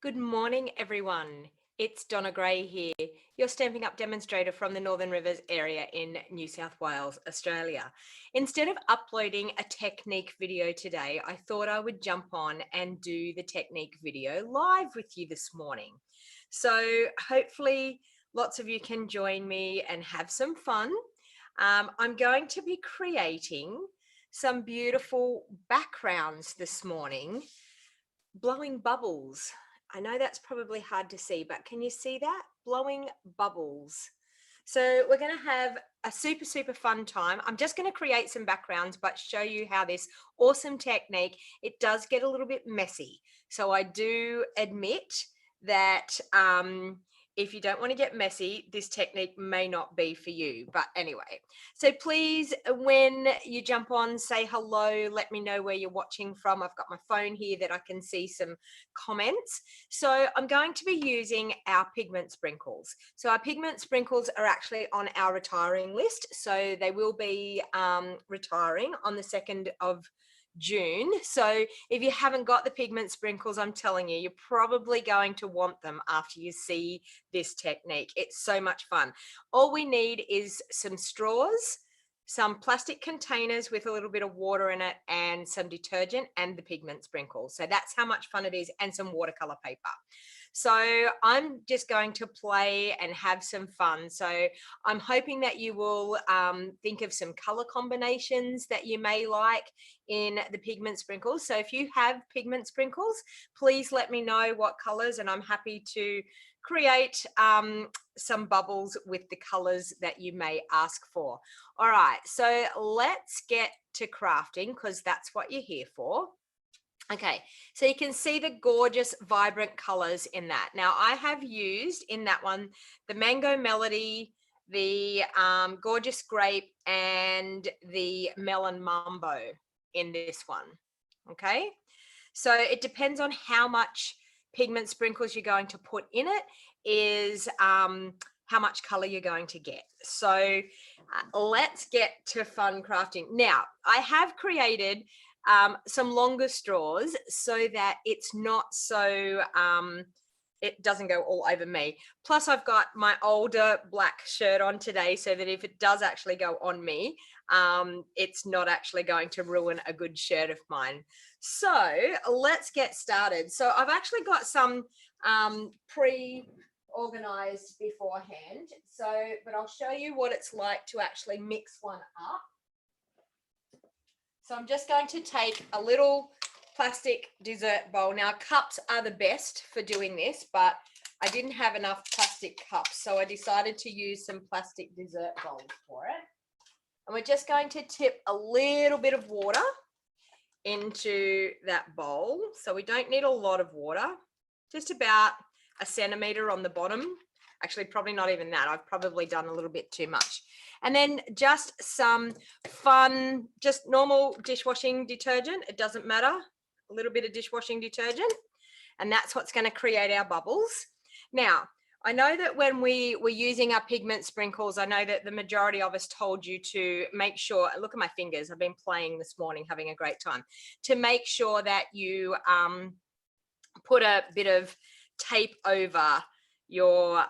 Good morning, everyone. It's Donna Gray here, your Stamping Up demonstrator from the Northern Rivers area in New South Wales, Australia. Instead of uploading a technique video today, I thought I would jump on and do the technique video live with you this morning. So hopefully lots of you can join me and have some fun. I'm going to be creating some beautiful backgrounds this morning, blowing bubbles. I know that's probably hard to see, but can you see that? Blowing bubbles. So we're going to have a super fun time. I'm just going to create some backgrounds, but show you how this awesome technique, it does get a little bit messy. So I do admit that if you don't want to get messy, this technique may not be for you. But anyway, so please, when you jump on, say hello, let me know where you're watching from. I've got my phone here that I can see some comments. So I'm going to be using our pigment sprinkles. So our pigment sprinkles are actually on our retiring list. So they will be retiring on the 2nd of June. So if you haven't got the pigment sprinkles, I'm telling you, you're probably going to want them after you see this technique. It's so much fun. All we need is some straws, some plastic containers with a little bit of water in it, and some detergent and the pigment sprinkles. So that's how much fun it is, and some watercolor paper. So I'm just going to play and have some fun. So I'm hoping that you will think of some color combinations that you may like in the pigment sprinkles. So if you have pigment sprinkles, please let me know what colors, and I'm happy to create some bubbles with the colors that you may ask for. All right, so let's get to crafting, because that's what you're here for. Okay, so you can see the gorgeous, vibrant colors in that. Now, I have used in that one the Mango Melody, the Gorgeous Grape, and the Melon Mambo in this one. Okay, so it depends on how much pigment sprinkles you're going to put in it, is how much color you're going to get. So let's get to fun crafting. Now, I have created some longer straws so that it's not so, it doesn't go all over me. Plus I've got my older black shirt on today, so that if it does actually go on me, it's not actually going to ruin a good shirt of mine. So let's get started. So I've actually got some pre-organized beforehand. So, but I'll show you what it's like to actually mix one up. So I'm just going to take a little plastic dessert bowl. Now, cups are the best for doing this, but I didn't have enough plastic cups, so I decided to use some plastic dessert bowls for it. And we're just going to tip a little bit of water into that bowl. So we don't need a lot of water, just about a centimeter on the bottom. Actually, probably not even that. I've probably done a little bit too much. And then just some fun, just normal dishwashing detergent. It doesn't matter. A little bit of dishwashing detergent. And that's what's going to create our bubbles. Now, I know that when we were using our pigment sprinkles, I know that the majority of us told you to make sure, look at my fingers, I've been playing this morning, having a great time, to make sure that you put a bit of tape over your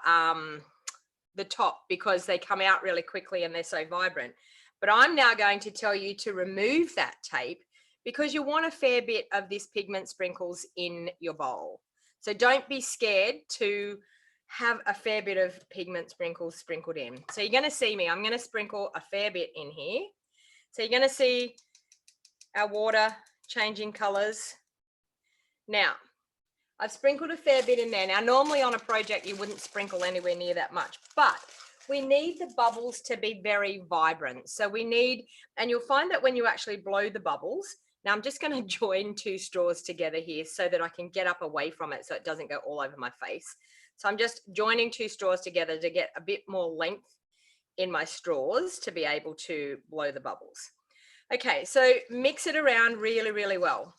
the top, because they come out really quickly and they're so vibrant. But I'm now going to tell you to remove that tape, because you want a fair bit of this pigment sprinkles in your bowl. So don't be scared to have a fair bit of pigment sprinkles sprinkled in. So you're going to see me, I'm going to sprinkle a fair bit in here. So you're going to see our water changing colors. Now, I've sprinkled a fair bit in there. Now, normally on a project, you wouldn't sprinkle anywhere near that much, but we need the bubbles to be very vibrant. So we need, and you'll find that when you actually blow the bubbles, now I'm just going to join two straws together here so that I can get up away from it so it doesn't go all over my face. So I'm just joining two straws together to get a bit more length in my straws to be able to blow the bubbles. Okay, so mix it around really well.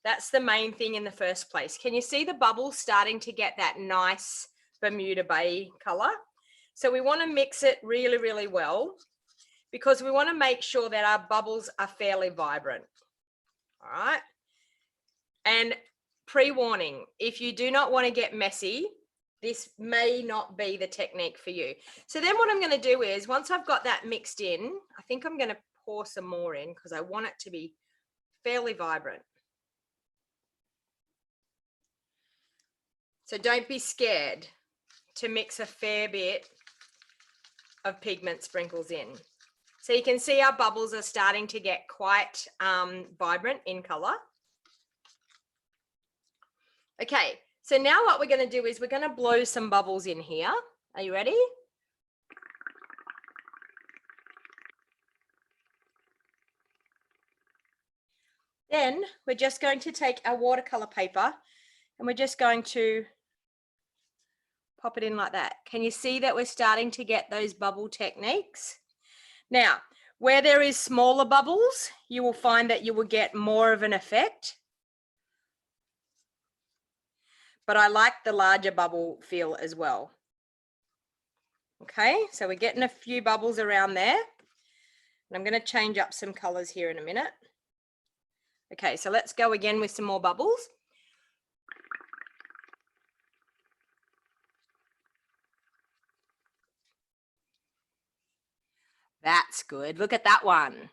That's the main thing in the first place. Can you see the bubbles starting to get that nice Bermuda Bay color? So we want to mix it really well, because we want to make sure that our bubbles are fairly vibrant. All right. And pre-warning, if you do not want to get messy, this may not be the technique for you. So then what I'm going to do is, once I've got that mixed in, I think I'm going to pour some more in because I want it to be fairly vibrant. So don't be scared to mix a fair bit of pigment sprinkles in. So you can see our bubbles are starting to get quite vibrant in color. Okay, so now what we're going to do is we're going to blow some bubbles in here. Are you ready? Then we're just going to take our watercolor paper and we're just going to pop it in like that. Can you see that we're starting to get those bubble techniques? Now, where there is smaller bubbles, you will find that you will get more of an effect. But I like the larger bubble feel as well. Okay, so we're getting a few bubbles around there. And I'm going to change up some colors here in a minute. Okay, so let's go again with some more bubbles. That's good. Look at that one.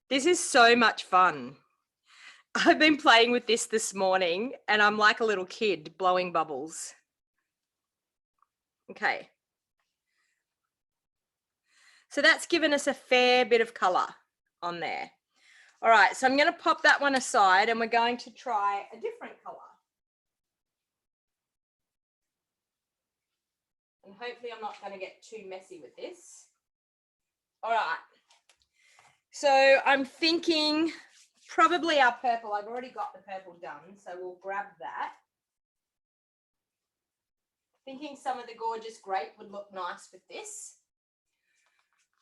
This is so much fun. I've been playing with this morning and I'm like a little kid blowing bubbles. Okay. So that's given us a fair bit of color on there. All right, so I'm going to pop that one aside and we're going to try a different color. And hopefully I'm not going to get too messy with this. All right. So I'm thinking probably our purple. I've already got the purple done, so we'll grab that. Thinking some of the gorgeous grape would look nice with this.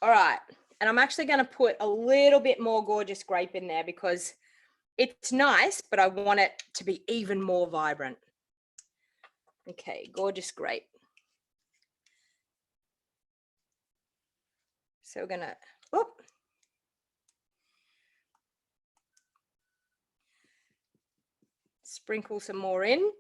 All right, and I'm actually going to put a little bit more gorgeous grape in there because it's nice, but I want it to be even more vibrant. Okay, gorgeous grape. So we're going to, sprinkle some more in.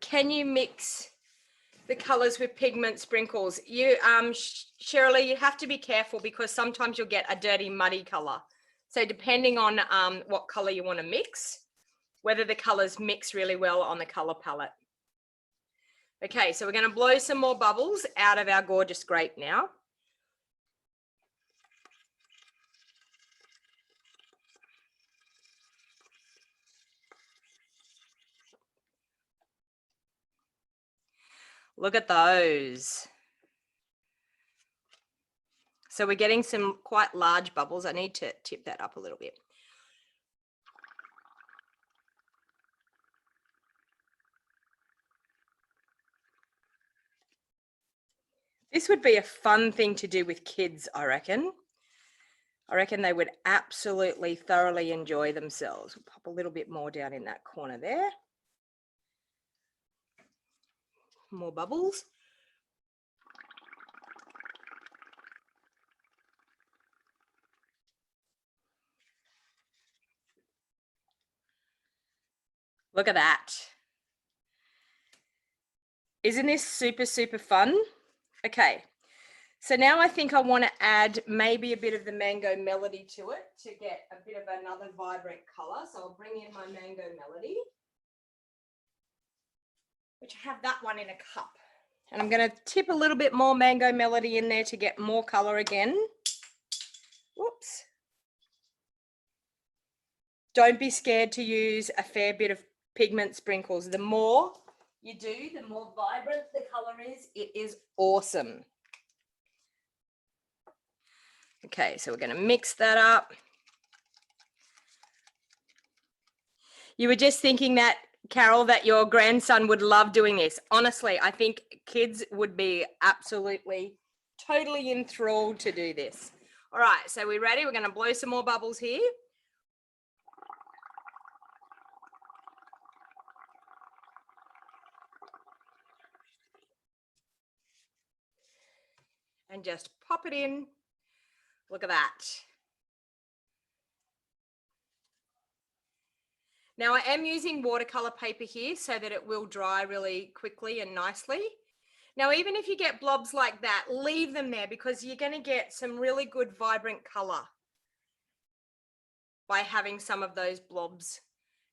Can you mix the colors with pigment sprinkles? You, Shirley, you have to be careful because sometimes you'll get a dirty, muddy color. So depending on what color you want to mix, whether the colors mix really well on the color palette. Okay, so we're going to blow some more bubbles out of our gorgeous grape now. Look at those. So we're getting some quite large bubbles. I need to tip that up a little bit. This would be a fun thing to do with kids, I reckon. I reckon they would absolutely thoroughly enjoy themselves. We'll pop a little bit more down in that corner there. More bubbles. Look at that. Isn't this super, super fun? Okay, so now I think I want to add maybe a bit of the Mango Melody to it to get a bit of another vibrant color. So I'll bring in my Mango Melody, which I have that one in a cup. And I'm going to tip a little bit more Mango Melody in there to get more color again. Whoops. Don't be scared to use a fair bit of pigment sprinkles. The more you do, the more vibrant the color is. It is awesome. Okay, so we're going to mix that up. You were just thinking that, Carol, that your grandson would love doing this. Honestly, I think kids would be absolutely, totally enthralled to do this. All right, so we're ready. We're going to blow some more bubbles here. and just pop it in. Look at that. Now I am using watercolor paper here so that it will dry really quickly and nicely. Now, even if you get blobs like that, leave them there because you're going to get some really good vibrant color by having some of those blobs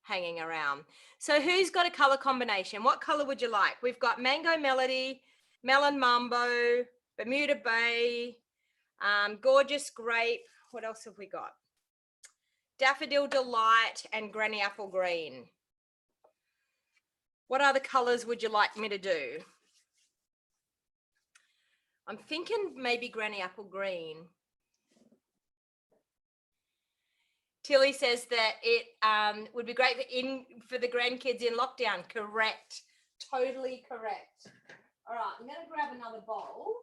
hanging around. So who's got a color combination? What color would you like? We've got Mango Melody, Melon Mambo, Bermuda Bay, Gorgeous Grape. What else have we got? Daffodil Delight and Granny Apple Green. What other colors would you like me to do? I'm thinking maybe Granny Apple Green. Tilly says that it would be great for the grandkids in lockdown. Correct. Totally correct. All right, I'm going to grab another bowl.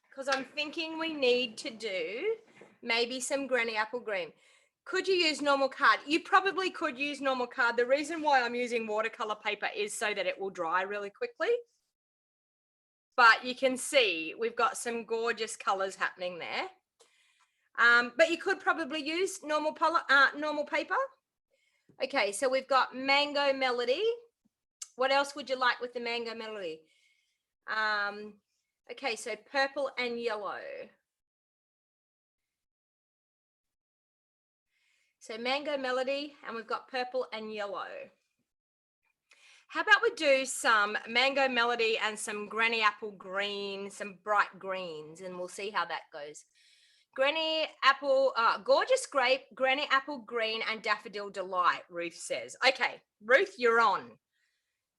Because I'm thinking we need to do maybe some Granny Apple Green. Could you use normal card? You probably could use normal card. The reason why I'm using watercolor paper is so that it will dry really quickly. But you can see we've got some gorgeous colors happening there. But you could probably use normal paper. Okay, so we've got Mango Melody. What else would you like with the Mango Melody? Okay, so purple and yellow. So Mango Melody, and we've got purple and yellow. How about we do some Mango Melody and some Granny Apple Green, some bright greens, and we'll see how that goes. Granny Apple, Gorgeous Grape, Granny Apple Green, and Daffodil Delight, Ruth says. Okay, Ruth, you're on.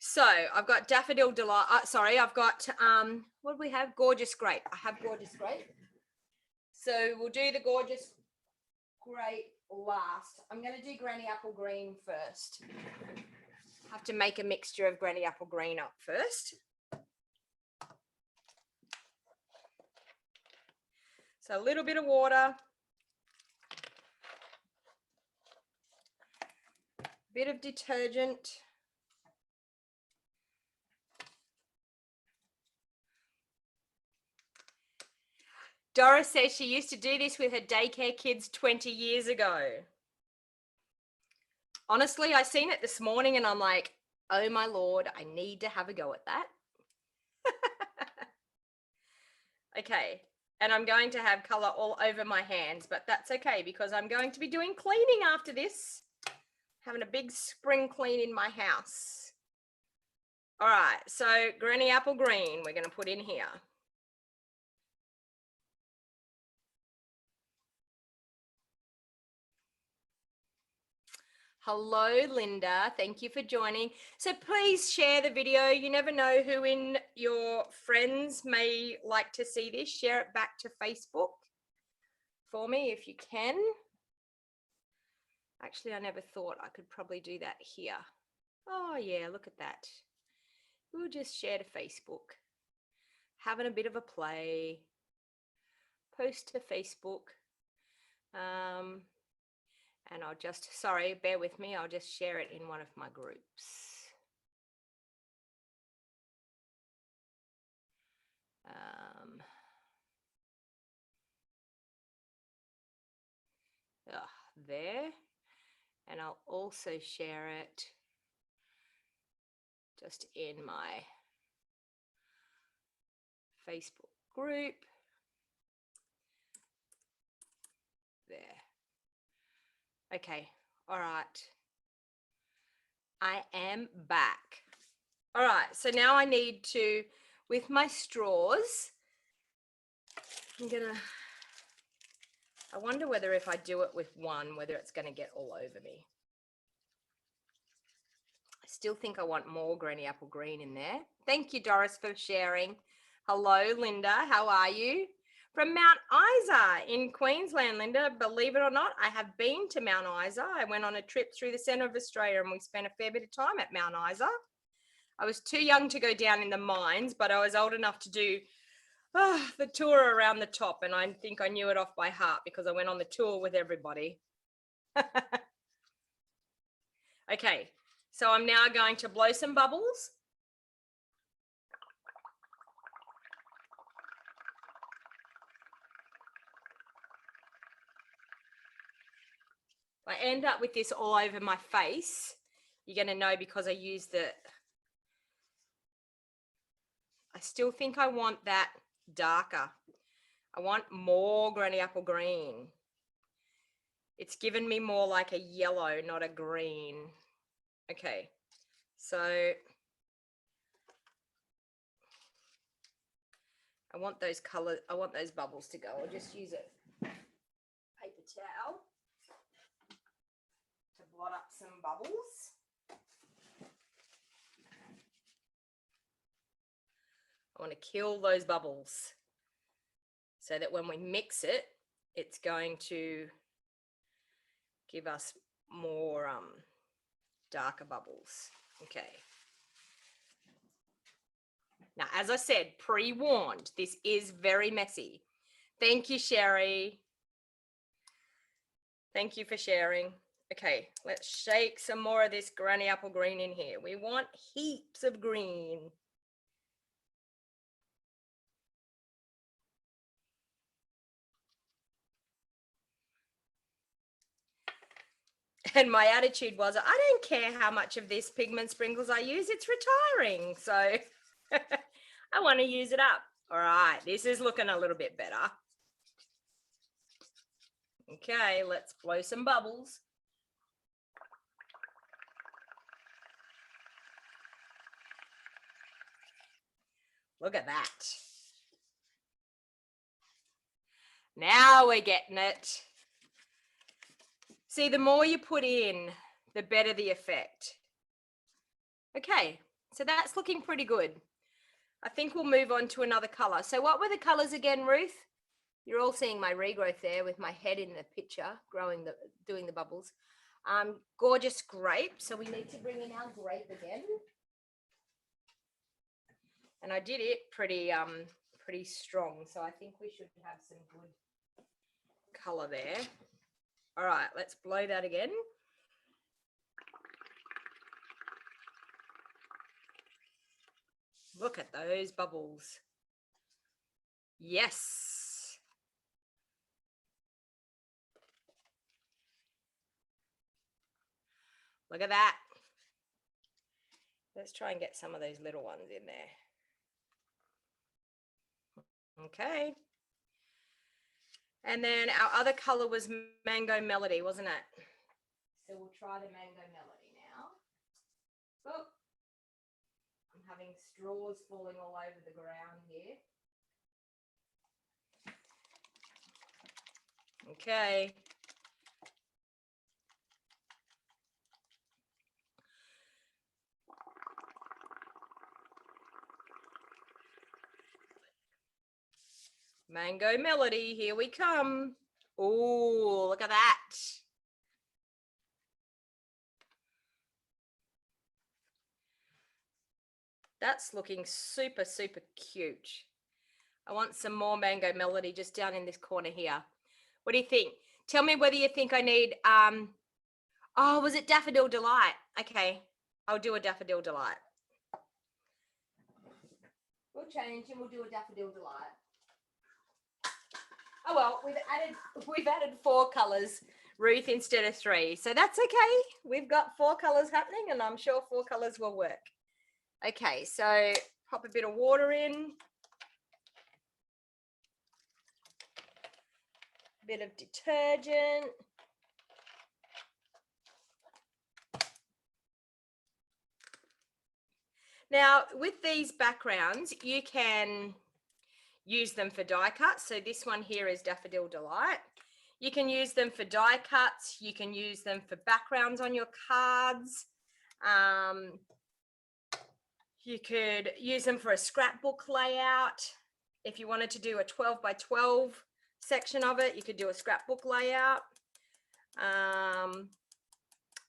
So I've got Daffodil Delight, I've got, what do we have? Gorgeous Grape. I have Gorgeous Grape. So we'll do the Gorgeous Grape last. I'm going to do Granny Apple Green first. Have to make a mixture of Granny Apple Green up first. So a little bit of water, bit of detergent, Doris says she used to do this with her daycare kids 20 years ago. Honestly, I seen it this morning and I'm like, oh my Lord, I need to have a go at that. Okay, and I'm going to have color all over my hands, but that's okay because I'm going to be doing cleaning after this. Having a big spring clean in my house. All right, so Granny Apple Green we're going to put in here. Hello, Linda. Thank you for joining. So please share the video. You never know who in your friends may like to see this. Share it back to Facebook for me if you can. Actually, I never thought I could probably do that here. Oh, yeah, look at that. We'll just share to Facebook. Having a bit of a play. Post to Facebook. And I'll just, sorry, bear with me. I'll just share it in one of my groups. There. And I'll also share it just in my Facebook group. There. Okay, all right. I am back. All right, so now I need to, with my straws, I wonder whether if I do it with one, whether it's going to get all over me. I still think I want more Granny Apple Green in there. Thank you, Doris, for sharing. Hello, Linda. How are you? From Mount Isa in Queensland, Linda. Believe it or not, I have been to Mount Isa. I went on a trip through the centre of Australia and we spent a fair bit of time at Mount Isa. I was too young to go down in the mines, but I was old enough to do the tour around the top, and I think I knew it off by heart because I went on the tour with everybody. Okay, so I'm now going to blow some bubbles. I end up with this all over my face, you're going to know because I used it. I still think I want that darker. I want more granny apple green. It's given me more like a yellow, not a green. Okay, so I want those colors, I want those bubbles to go. I'll just use a paper towel to blot up some bubbles. I want to kill those bubbles so that when we mix it, it's going to give us more darker bubbles. Okay. Now, as I said, pre-warned, this is very messy. Thank you, Sherry. Thank you for sharing. Okay, let's shake some more of this granny apple green in here. We want heaps of green. And my attitude was, I don't care how much of this pigment sprinkles I use, it's retiring. So I want to use it up. All right, this is looking a little bit better. Okay, let's blow some bubbles. Look at that. Now we're getting it. See, the more you put in, the better the effect. Okay, so that's looking pretty good. I think we'll move on to another color. So what were the colors again, Ruth? You're all seeing my regrowth there with my head in the picture, doing the bubbles. Gorgeous grape. So we need to bring in our grape again. And I did it pretty strong. So I think we should have some good color there. All right, let's blow that again. Look at those bubbles. Yes. Look at that. Let's try and get some of those little ones in there. Okay. And then our other color was Mango Melody, wasn't it? So we'll try the Mango Melody now. Oh, I'm having straws falling all over the ground here. Okay. Mango Melody, here we come. Oh, look at that. That's looking super, super cute. I want some more Mango Melody just down in this corner here. What do you think? Tell me whether you think I need, oh, was it Daffodil Delight? Okay, I'll do a Daffodil Delight. We'll change and we'll do a Daffodil Delight. Oh well, we've added 4 colors, Ruth, instead of 3. So that's okay. We've got 4 colors happening and I'm sure 4 colors will work. Okay, so pop a bit of water in. A bit of detergent. Now, with these backgrounds, you can use them for die cuts. So this one here is Daffodil Delight. You can use them for die cuts. You can use them for backgrounds on your cards. You could use them for a scrapbook layout. If you wanted to do a 12 by 12 section of it, you could do a scrapbook layout.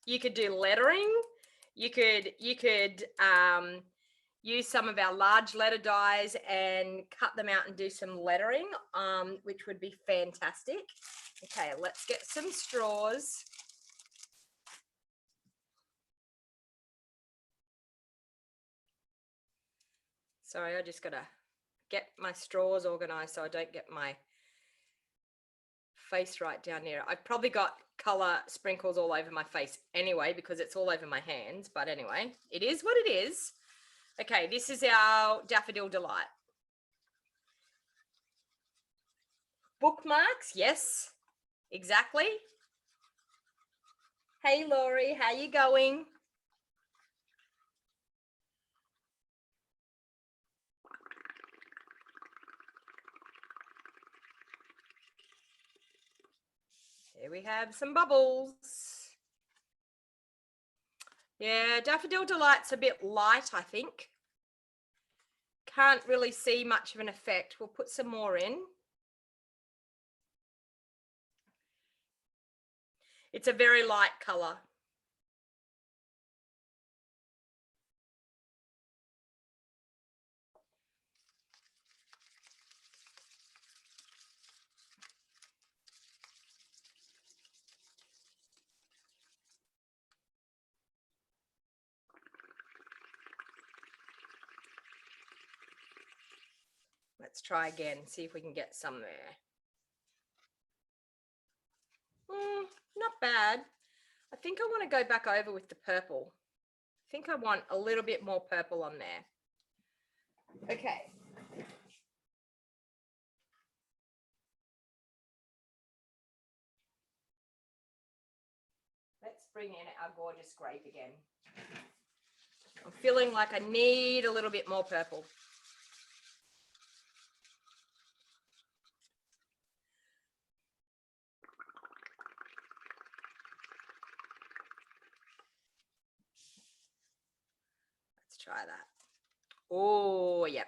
You could do lettering. You could use some of our large letter dies and cut them out and do some lettering, which would be fantastic. Okay, let's get some straws. Sorry, I just gotta get my straws organized so I don't get my face right down here. I've probably got color sprinkles all over my face anyway, because it's all over my hands. But anyway, it is what it is. Okay, this is our Daffodil Delight. Bookmarks, yes, exactly. Hey, Laurie, how you going? Here we have some bubbles. Yeah, Daffodil Delight's a bit light, I think. Can't really see much of an effect. We'll put some more in. It's a very light color. Let's try again, see if we can get some there. Not bad. I think I want to go back over with the purple. I think I want a little bit more purple on there. Okay. Let's bring in our gorgeous grape again. I'm feeling like I need a little bit more purple. Let's try that. Oh, yep.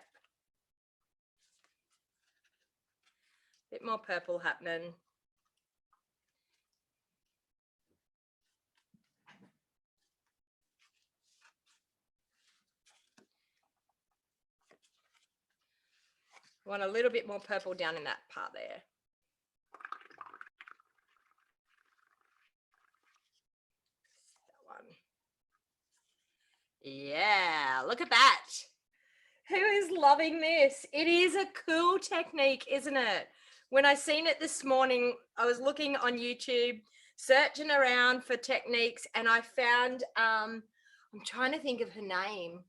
Bit more purple happening. Want a little bit more purple down in that part there. That one. Yeah, look at that. Who is loving this? It is a cool technique, isn't it? When I seen it this morning, I was looking on YouTube, searching around for techniques, and I found, I'm trying to think of her name.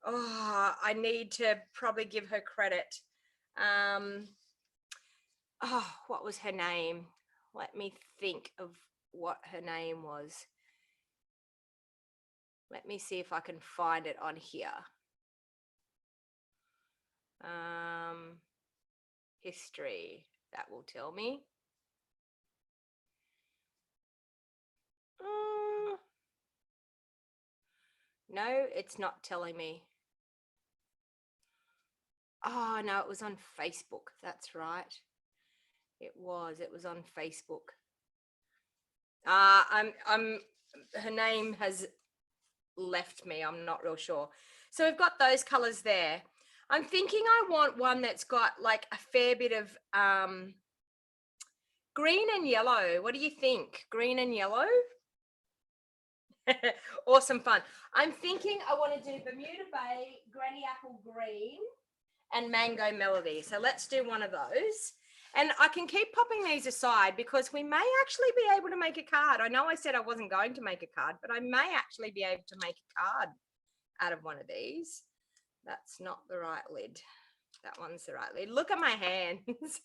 Oh, I need to probably give her credit. Oh, what was her name? Let me think of what her name was. Let me see if I can find it on here. History, that will tell me. No, it's not telling me. Oh, no, it was on Facebook. That's right. It was on Facebook. Her name has left me. I'm not real sure. So we've got those colors there. I'm thinking I want one that's got like a fair bit of green and yellow. What do you think? Green and yellow? Awesome fun. I'm thinking I want to do Bermuda Bay, Granny Apple Green, and Mango Melody. So let's do one of those. And I can keep popping these aside because we may actually be able to make a card. I know I said I wasn't going to make a card, but I may actually be able to make a card out of one of these. That's not the right lid. That one's the right lid. Look at my hands.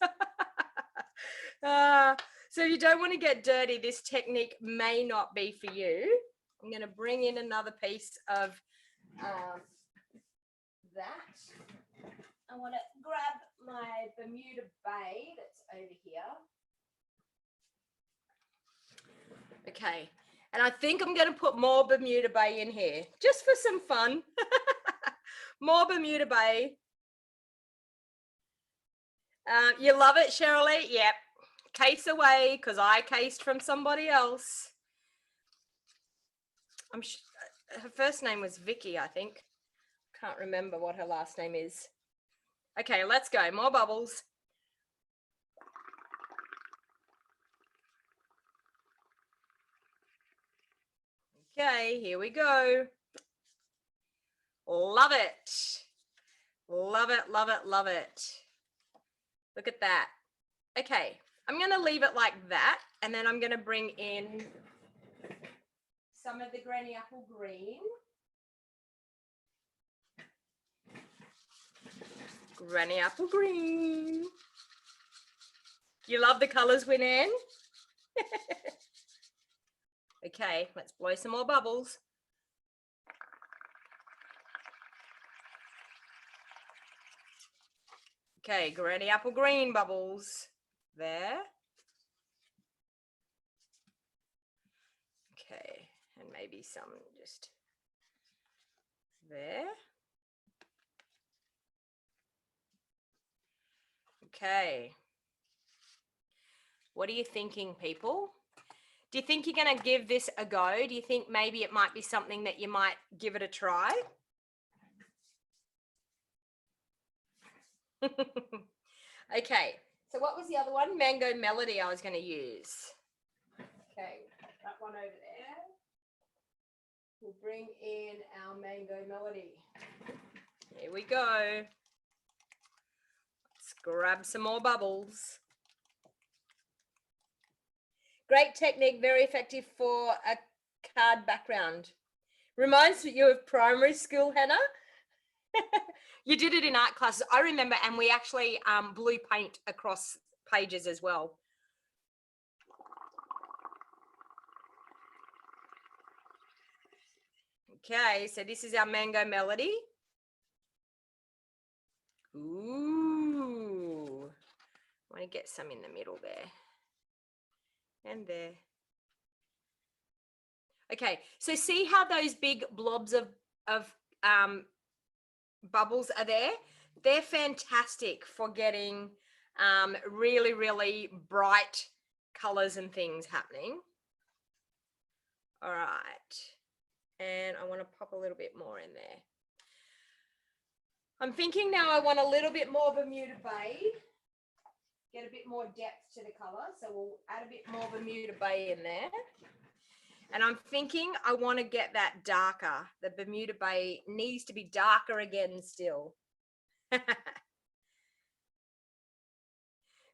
So if you don't want to get dirty, this technique may not be for you. I'm going to bring in another piece of that. I want to grab my Bermuda Bay that's over here. Okay, and I think I'm going to put more Bermuda Bay in here just for some fun. More Bermuda Bay. You love it, Shirley? Yep. Case away, because I cased from somebody else. Her first name was Vicky, I think. Can't remember what her last name is. Okay, let's go. More bubbles. Okay, here we go. Love it. Love it, love it, love it. Look at that. Okay, I'm going to leave it like that, and then I'm going to bring in some of the Granny Apple Green. Granny Apple Green. You love the colours, Winan? Okay, let's blow some more bubbles. Okay, Granny Apple Green bubbles. There. Okay, and maybe some just there. Okay. What are you thinking, people? Do you think you're going to give this a go? Do you think maybe it might be something that you might give it a try? Okay, so what was the other one? Mango Melody I was going to use. Okay, that one over there. We'll bring in our Mango Melody. Here we go. Let's grab some more bubbles. Great technique, very effective for a card background. Reminds you of primary school, Hannah? You did it in art classes. I remember, and we actually blew paint across pages as well. Okay, so this is our Mango Melody. Ooh. I want to get some in the middle there. And there. Okay, so see how those big blobs of bubbles are there? They're fantastic for getting really, really bright colors and things happening. All right, and I want to pop a little bit more in there. I'm thinking now I want a little bit more Bermuda Bay, get a bit more depth to the color, so we'll add a bit more Bermuda Bay in there. And I'm thinking I want to get that darker. The Bermuda Bay needs to be darker again still.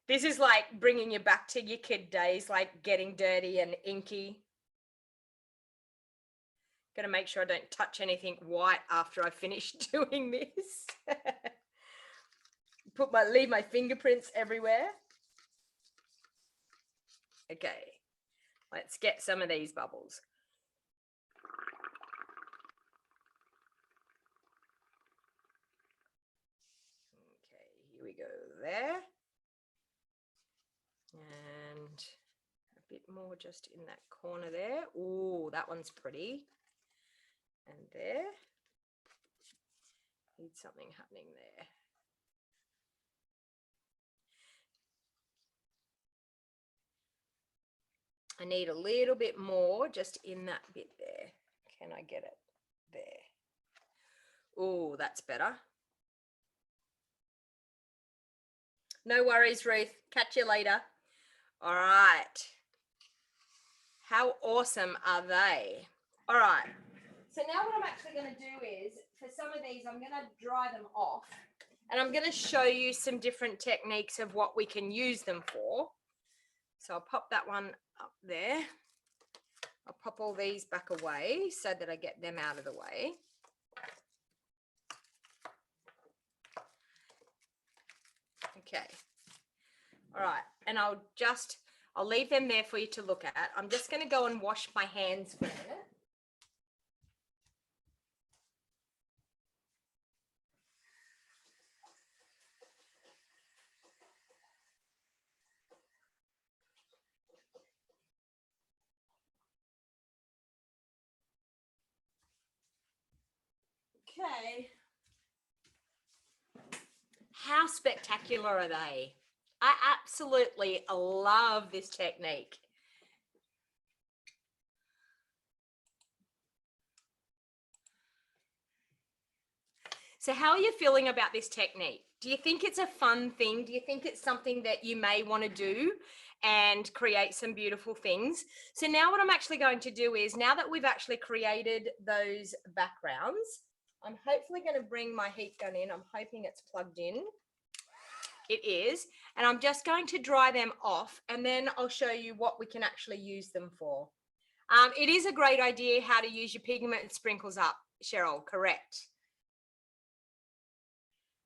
This is like bringing you back to your kid days, like getting dirty and inky. Gotta make sure I don't touch anything white after I finish doing this. Leave my fingerprints everywhere. Okay, let's get some of these bubbles. Okay, here we go there. And a bit more just in that corner there. Oh, that one's pretty. And there. Need something happening there. I need a little bit more just in that bit there. Can I get it there? Oh, that's better. No worries, Ruth. Catch you later. All right. How awesome are they? All right. So now what I'm actually going to do is, for some of these, I'm going to dry them off. And I'm going to show you some different techniques of what we can use them for. So I'll pop that one up there. I'll pop all these back away so that I get them out of the way. Okay. All right. And I'll leave them there for you to look at. I'm just going to go and wash my hands for a minute. Okay. How spectacular are they? I absolutely love this technique. So how are you feeling about this technique? Do you think it's a fun thing? Do you think it's something that you may want to do and create some beautiful things? So now what I'm actually going to do is, now that we've actually created those backgrounds, I'm hopefully going to bring my heat gun in. I'm hoping it's plugged in. It is. And I'm just going to dry them off and then I'll show you what we can actually use them for. It is a great idea how to use your pigment sprinkles up, Cheryl, correct.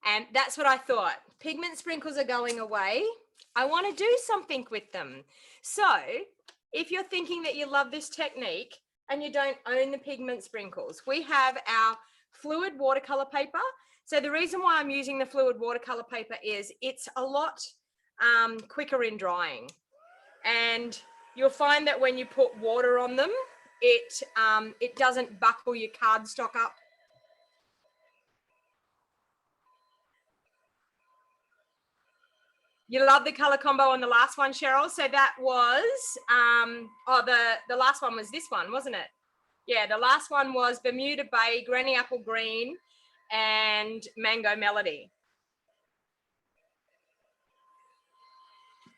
And that's what I thought. Pigment sprinkles are going away. I want to do something with them. So if you're thinking that you love this technique and you don't own the pigment sprinkles, we have our fluid watercolor paper. So the reason why I'm using the fluid watercolor paper is it's a lot quicker in drying. And you'll find that when you put water on them, it doesn't buckle your cardstock up. You love the color combo on the last one, Cheryl. So that was, the last one was this one, wasn't it? Yeah, the last one was Bermuda Bay, Granny Apple Green, and Mango Melody.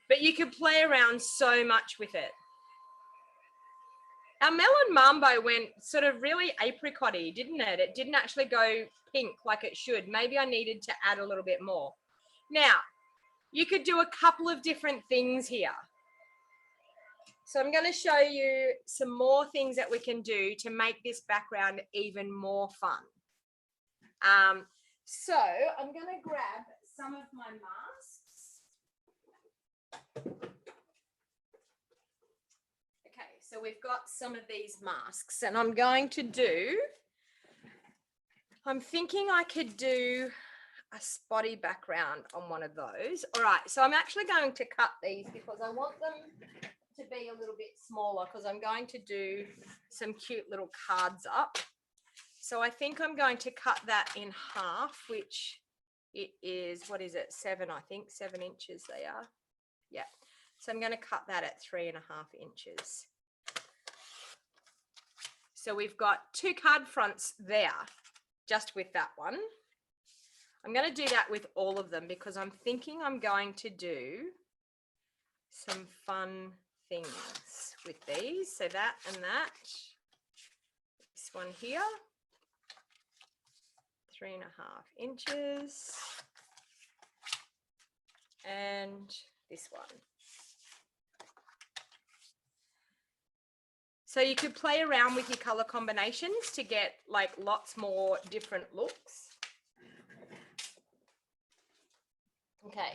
But you could play around so much with it. Our Melon Mambo went sort of really apricot-y, didn't it? It didn't actually go pink like it should. Maybe I needed to add a little bit more. Now, you could do a couple of different things here. So I'm going to show you some more things that we can do to make this background even more fun. So I'm going to grab some of my masks. Okay, so we've got some of these masks and I'm thinking I could do a spotty background on one of those. All right, so I'm actually going to cut these because I want them to be a little bit smaller because I'm going to do some cute little cards up. So I think I'm going to cut that in half, which it is, what is it, 7 inches they are. Yeah, so I'm going to cut that at 3.5 inches. So we've got 2 card fronts there, just with that one. I'm going to do that with all of them because I'm thinking I'm going to do some fun things with these. So that and that. This one here, 3.5 inches. And this one. So you could play around with your color combinations to get like lots more different looks. Okay.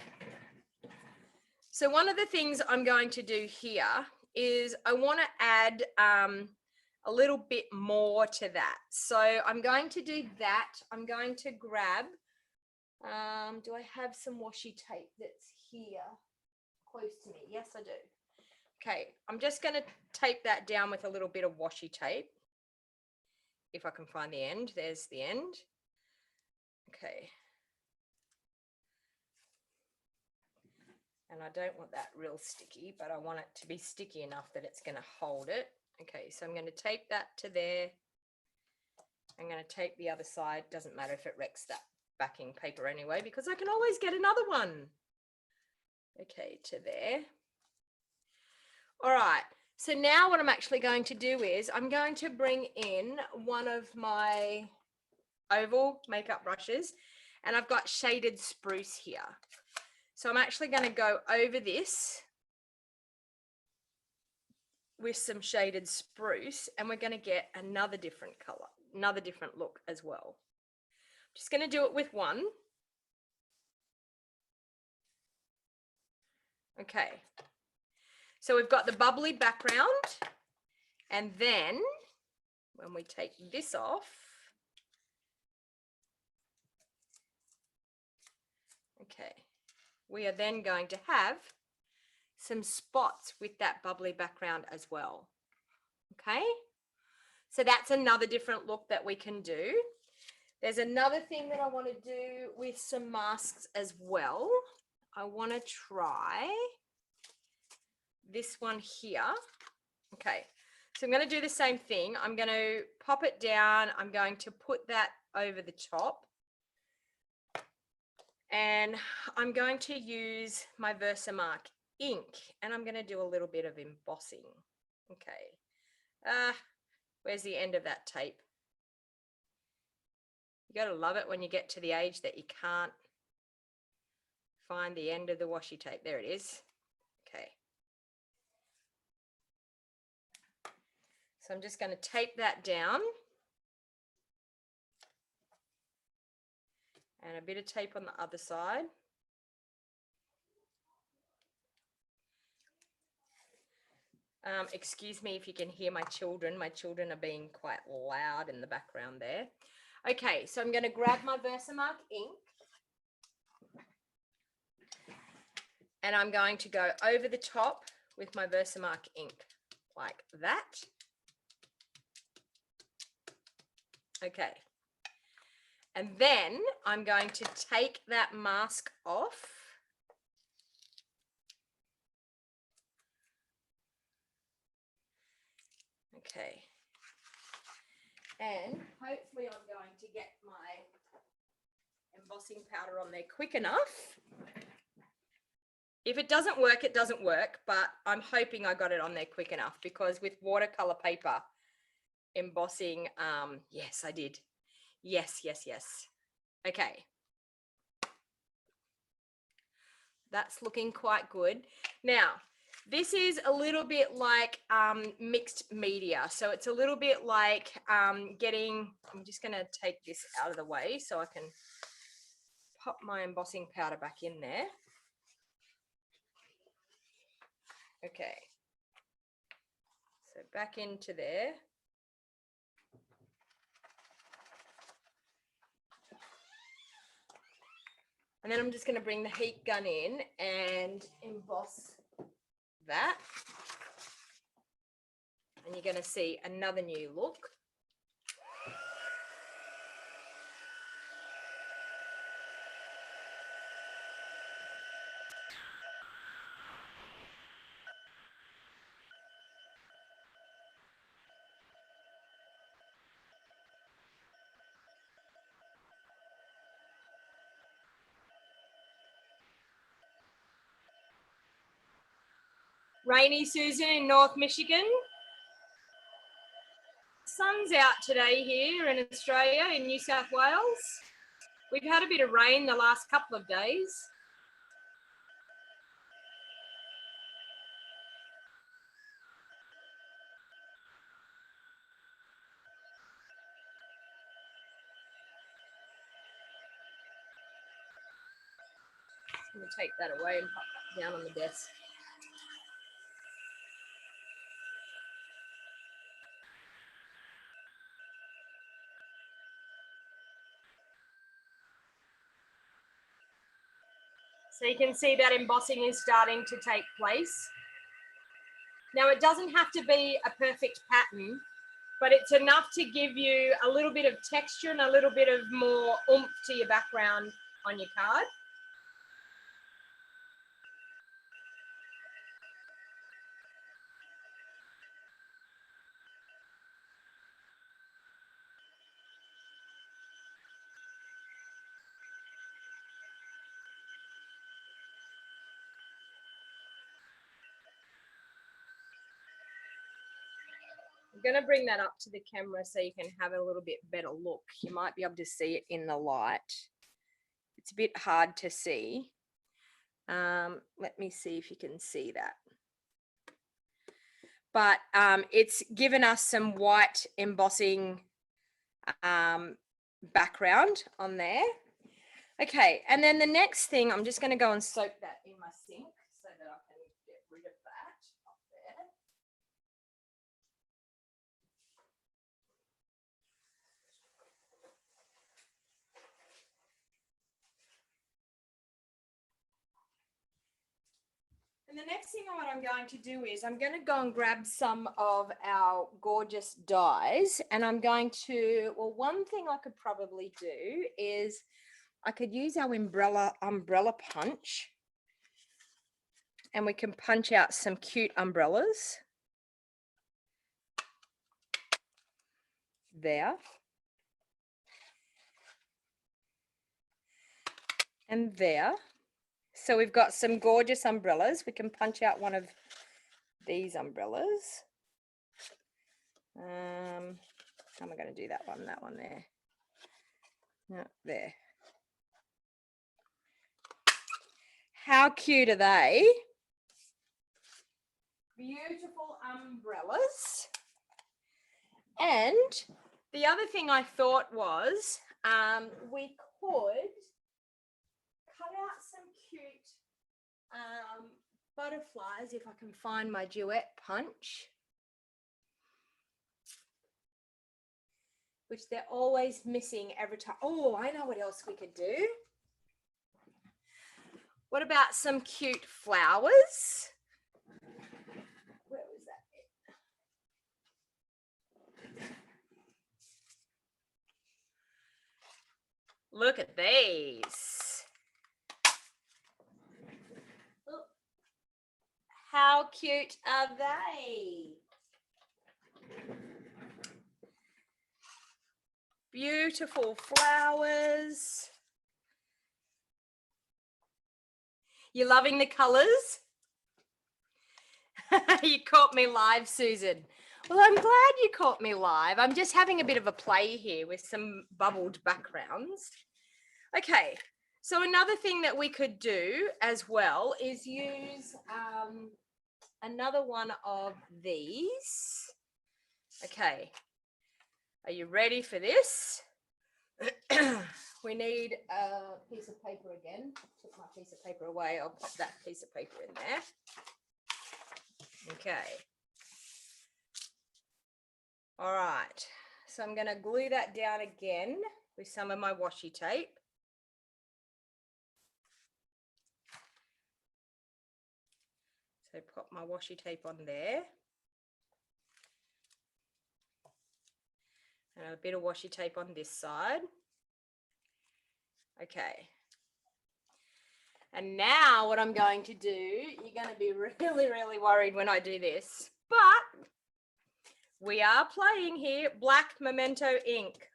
So one of the things I'm going to do here is I want to add a little bit more to that. So I'm going to do that. I'm going to grab, do I have some washi tape that's here close to me? Yes, I do. Okay, I'm just going to tape that down with a little bit of washi tape. If I can find the end, there's the end. Okay. And I don't want that real sticky, but I want it to be sticky enough that it's going to hold it. Okay, so I'm going to tape that to there. I'm going to tape the other side. Doesn't matter if it wrecks that backing paper anyway, because I can always get another one. Okay, to there. All right, so now what I'm actually going to do is I'm going to bring in one of my oval makeup brushes, and I've got shaded spruce here. So I'm actually going to go over this with some shaded spruce, and we're going to get another different color, another different look as well. I'm just going to do it with one. Okay. So we've got the bubbly background, and then when we take this off, okay, we are then going to have some spots with that bubbly background as well. Okay, so that's another different look that we can do. There's another thing that I want to do with some masks as well. I want to try this one here. Okay, so I'm going to do the same thing. I'm going to pop it down. I'm going to put that over the top. And I'm going to use my Versamark ink, and I'm going to do a little bit of embossing. Okay. Where's the end of that tape? You got to love it when you get to the age that you can't find the end of the washi tape. There it is. Okay. So I'm just going to tape that down. And a bit of tape on the other side. Excuse me if you can hear my children. My children are being quite loud in the background there. Okay, so I'm going to grab my Versamark ink. And I'm going to go over the top with my Versamark ink like that. Okay. And then I'm going to take that mask off. Okay. And hopefully I'm going to get my embossing powder on there quick enough. If it doesn't work, it doesn't work, but I'm hoping I got it on there quick enough, because with watercolor paper embossing, yes, I did. Yes. Okay. That's looking quite good. Now, this is a little bit like mixed media. So it's a little bit like I'm just going to take this out of the way so I can pop my embossing powder back in there. Okay. So back into there. And then I'm just going to bring the heat gun in and emboss that. And you're going to see another new look. Rainy Susan in North Michigan. Sun's out today here in Australia, in New South Wales. We've had a bit of rain the last couple of days. I'm going to take that away and pop that down on the desk. So you can see that embossing is starting to take place. Now, it doesn't have to be a perfect pattern, but it's enough to give you a little bit of texture and a little bit of more oomph to your background on your card. I'm going to bring that up to the camera so you can have a little bit better look. You might be able to see it in the light. It's a bit hard to see. Let me see if you can see that. But it's given us some white embossing background on there. Okay, and then the next thing, I'm just going to go and soak that in my sink so that I can get rid of that up there. And the next thing what I'm going to do is I'm going to go and grab some of our gorgeous dies, and I'm going to, well, one thing I could probably do is I could use our umbrella punch, and we can punch out some cute umbrellas. There. And there. So we've got some gorgeous umbrellas. We can punch out one of these umbrellas. How am I going to do that one? That one there. No, there. How cute are they? Beautiful umbrellas. And the other thing I thought was we could cut out some cute butterflies, if I can find my duet punch, which they're always missing every time. Oh, I know what else we could do. What about some cute flowers? Where was that? Look at these. Oh, how cute are they? Beautiful flowers. You loving the colours? You caught me live, Susan. Well, I'm glad you caught me live. I'm just having a bit of a play here with some bubbled backgrounds. Okay, so another thing that we could do as well is use another one of these. Okay, are you ready for this? We need a piece of paper again. Took my piece of paper away. I'll pop that piece of paper in there. Okay. All right. So I'm going to glue that down again with some of my washi tape. So pop my washi tape on there. And a bit of washi tape on this side. Okay. And now what I'm going to do, you're going to be really, really worried when I do this, but we are playing here, black memento ink.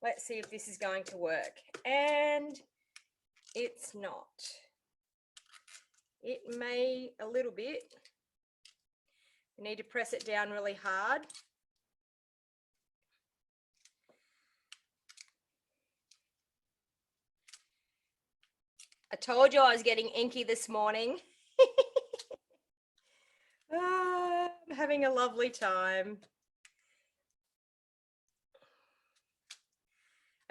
Let's see if this is going to work. And it's not. It may a little bit. You need to press it down really hard. I told you I was getting inky this morning. I'm having a lovely time.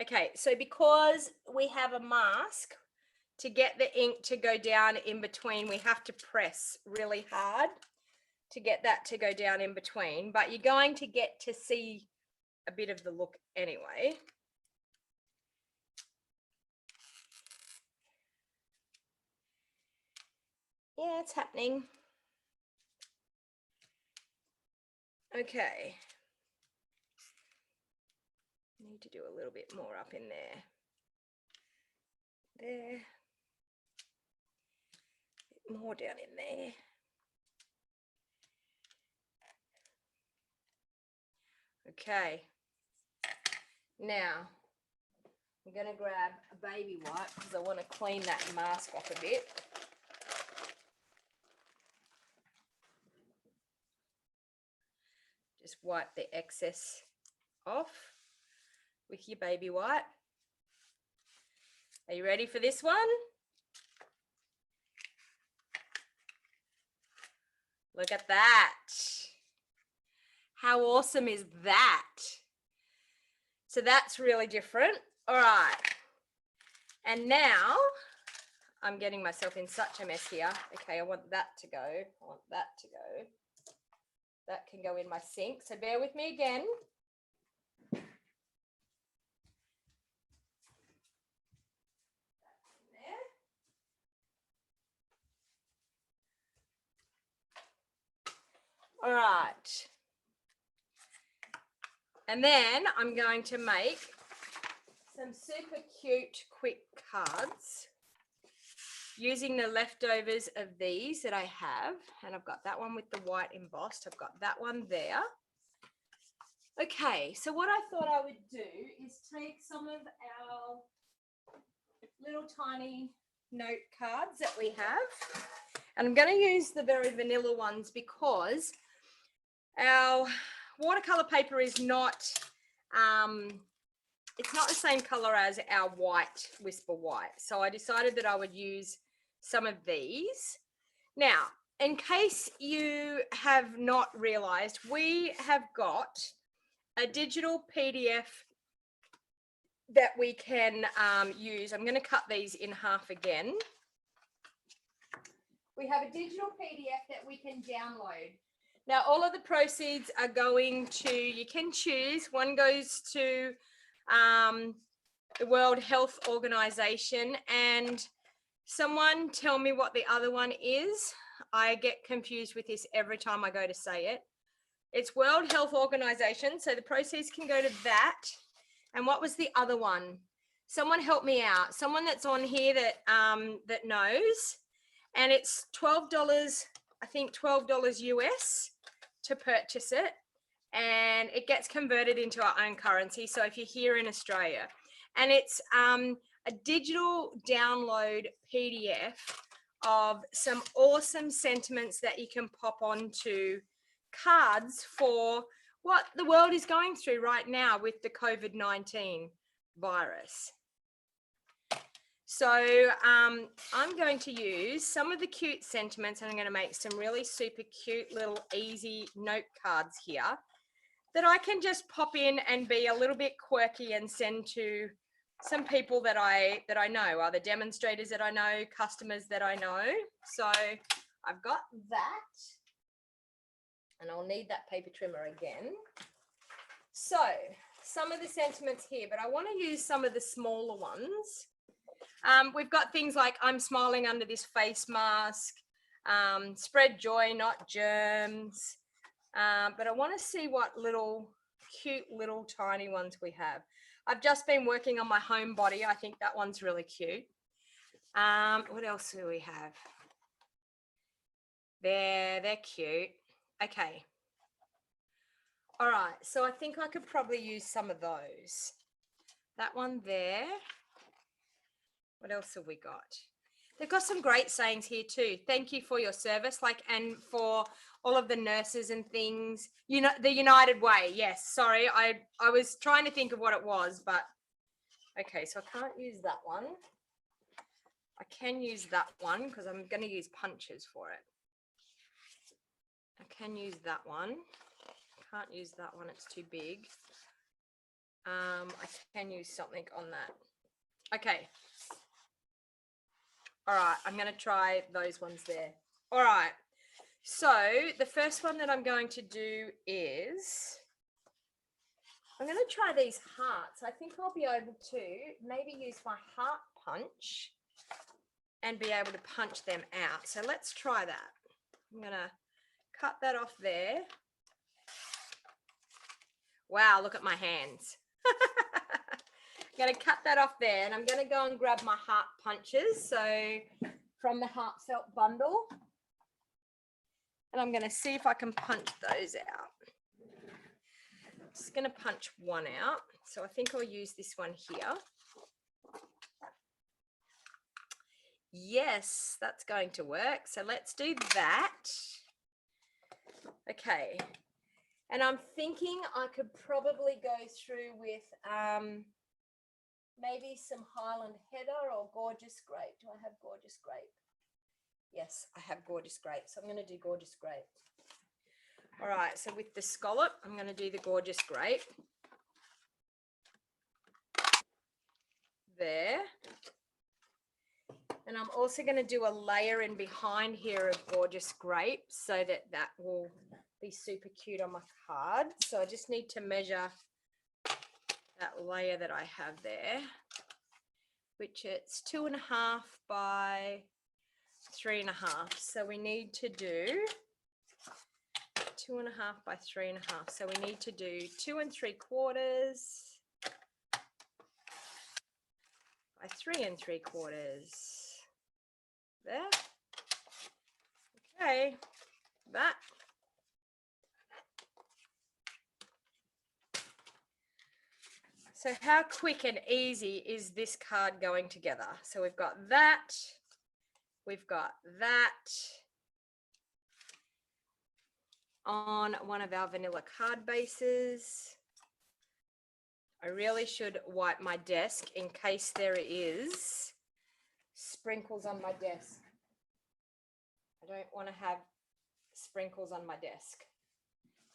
Okay, so because we have a mask, to get the ink to go down in between, we have to press really hard to get that to go down in between, but you're going to get to see a bit of the look anyway. Yeah, it's happening. Okay. Need to do a little bit more up in there. There. A bit more down in there. Okay. Now, I'm going to grab a baby wipe because I want to clean that mask off a bit. Just wipe the excess off with your baby wipe. Are you ready for this one? Look at that. How awesome is that? So that's really different. All right. And now I'm getting myself in such a mess here. Okay, I want that to go. I want that to go. That can go in my sink. So bear with me again. All right. And then I'm going to make some super cute quick cards using the leftovers of these that I have. And I've got that one with the white embossed. I've got that one there. Okay, so what I thought I would do is take some of our little tiny note cards that we have. And I'm going to use the very vanilla ones because our watercolor paper is not, it's not the same color as our white Whisper White. So I decided that I would use some of these. Now, in case you have not realized, we have got a digital PDF that we can use. I'm going to cut these in half again. We have a digital PDF that we can download. Now, all of the proceeds are going to, you can choose, one goes to the World Health Organization, and someone tell me what the other one is. I get confused with this every time I go to say it. It's World Health Organization, so the proceeds can go to that. And what was the other one? Someone help me out. Someone that's on here that that knows. And it's $12, I think $12 US to purchase it. And it gets converted into our own currency. So if you're here in Australia, and it's a digital download PDF of some awesome sentiments that you can pop onto cards for what the world is going through right now with the COVID-19 virus. So I'm going to use some of the cute sentiments, and I'm going to make some really super cute little easy note cards here that I can just pop in and be a little bit quirky and send to some people that I know, other demonstrators that I know, customers that I know. So I've got that, and I'll need that paper trimmer again. So some of the sentiments here, but I want to use some of the smaller ones. We've got things like I'm smiling under this face mask, spread joy, not germs. But I want to see what little cute little tiny ones we have. I've just been working on my home body. I think that one's really cute. What else do we have? They're cute. Okay. All right, so I think I could probably use some of those. That one there. What else have we got? They've got some great sayings here too. Thank you for your service, and for all of the nurses and things. You know, the United Way. Yes, sorry, I was trying to think of what it was, but okay, so I can't use that one. I can use that one because I'm going to use punches for it. I can use that one. I can't use that one, it's too big. I can use something on that. Okay. All right, I'm going to try those ones there. All right, so the first one that I'm going to do is, I'm going to try these hearts. I think I'll be able to maybe use my heart punch and be able to punch them out. So let's try that. I'm going to cut that off there. Wow, look at my hands. I'm going to cut that off there, and I'm going to go and grab my heart punches. So from the Heartfelt bundle, and I'm going to see if I can punch those out. I'm just going to punch one out. So I think I'll use this one here. Yes, that's going to work. So let's do that. Okay. And I'm thinking I could probably go through with maybe some Highland Heather or Gorgeous Grape. Do I have Gorgeous Grape? Yes, I have Gorgeous Grape. So I'm going to do Gorgeous Grape. All right, so with the scallop, I'm going to do the Gorgeous Grape. There. And I'm also going to do a layer in behind here of Gorgeous Grape so that that will be super cute on my card. So I just need to measure that layer that I have there, which it's 2.5 by 3.5. So we need to do 2.5 by 3.5. So we need to do 2 3/4 by 3 3/4. There. Okay, that. So how quick and easy is this card going together? So we've got that, we've got that on one of our vanilla card bases. I really should wipe my desk in case there is sprinkles on my desk. I don't want to have sprinkles on my desk,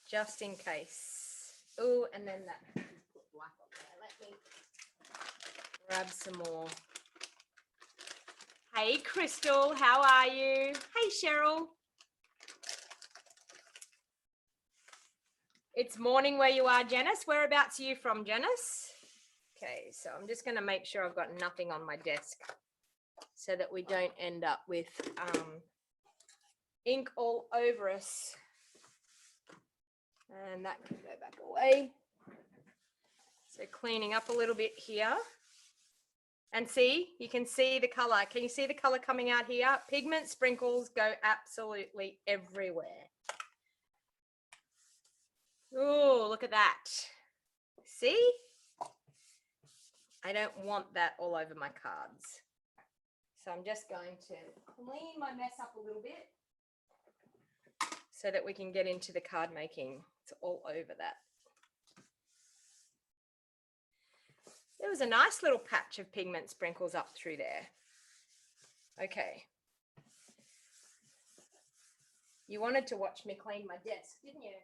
just in case. Oh, and then that put black on there. Let me grab some more. Hey, Crystal, how are you? Hey, Cheryl. It's morning where you are, Janice. Whereabouts are you from, Janice? Okay, so I'm just going to make sure I've got nothing on my desk so that we don't end up with ink all over us. And that can go back away. So cleaning up a little bit here. And see, you can see the color. Can you see the color coming out here? Pigment sprinkles go absolutely everywhere. Oh, look at that. See? I don't want that all over my cards. So I'm just going to clean my mess up a little bit so that we can get into the card making. It's all over that. There was a nice little patch of pigment sprinkles up through there. Okay. You wanted to watch me clean my desk, didn't you?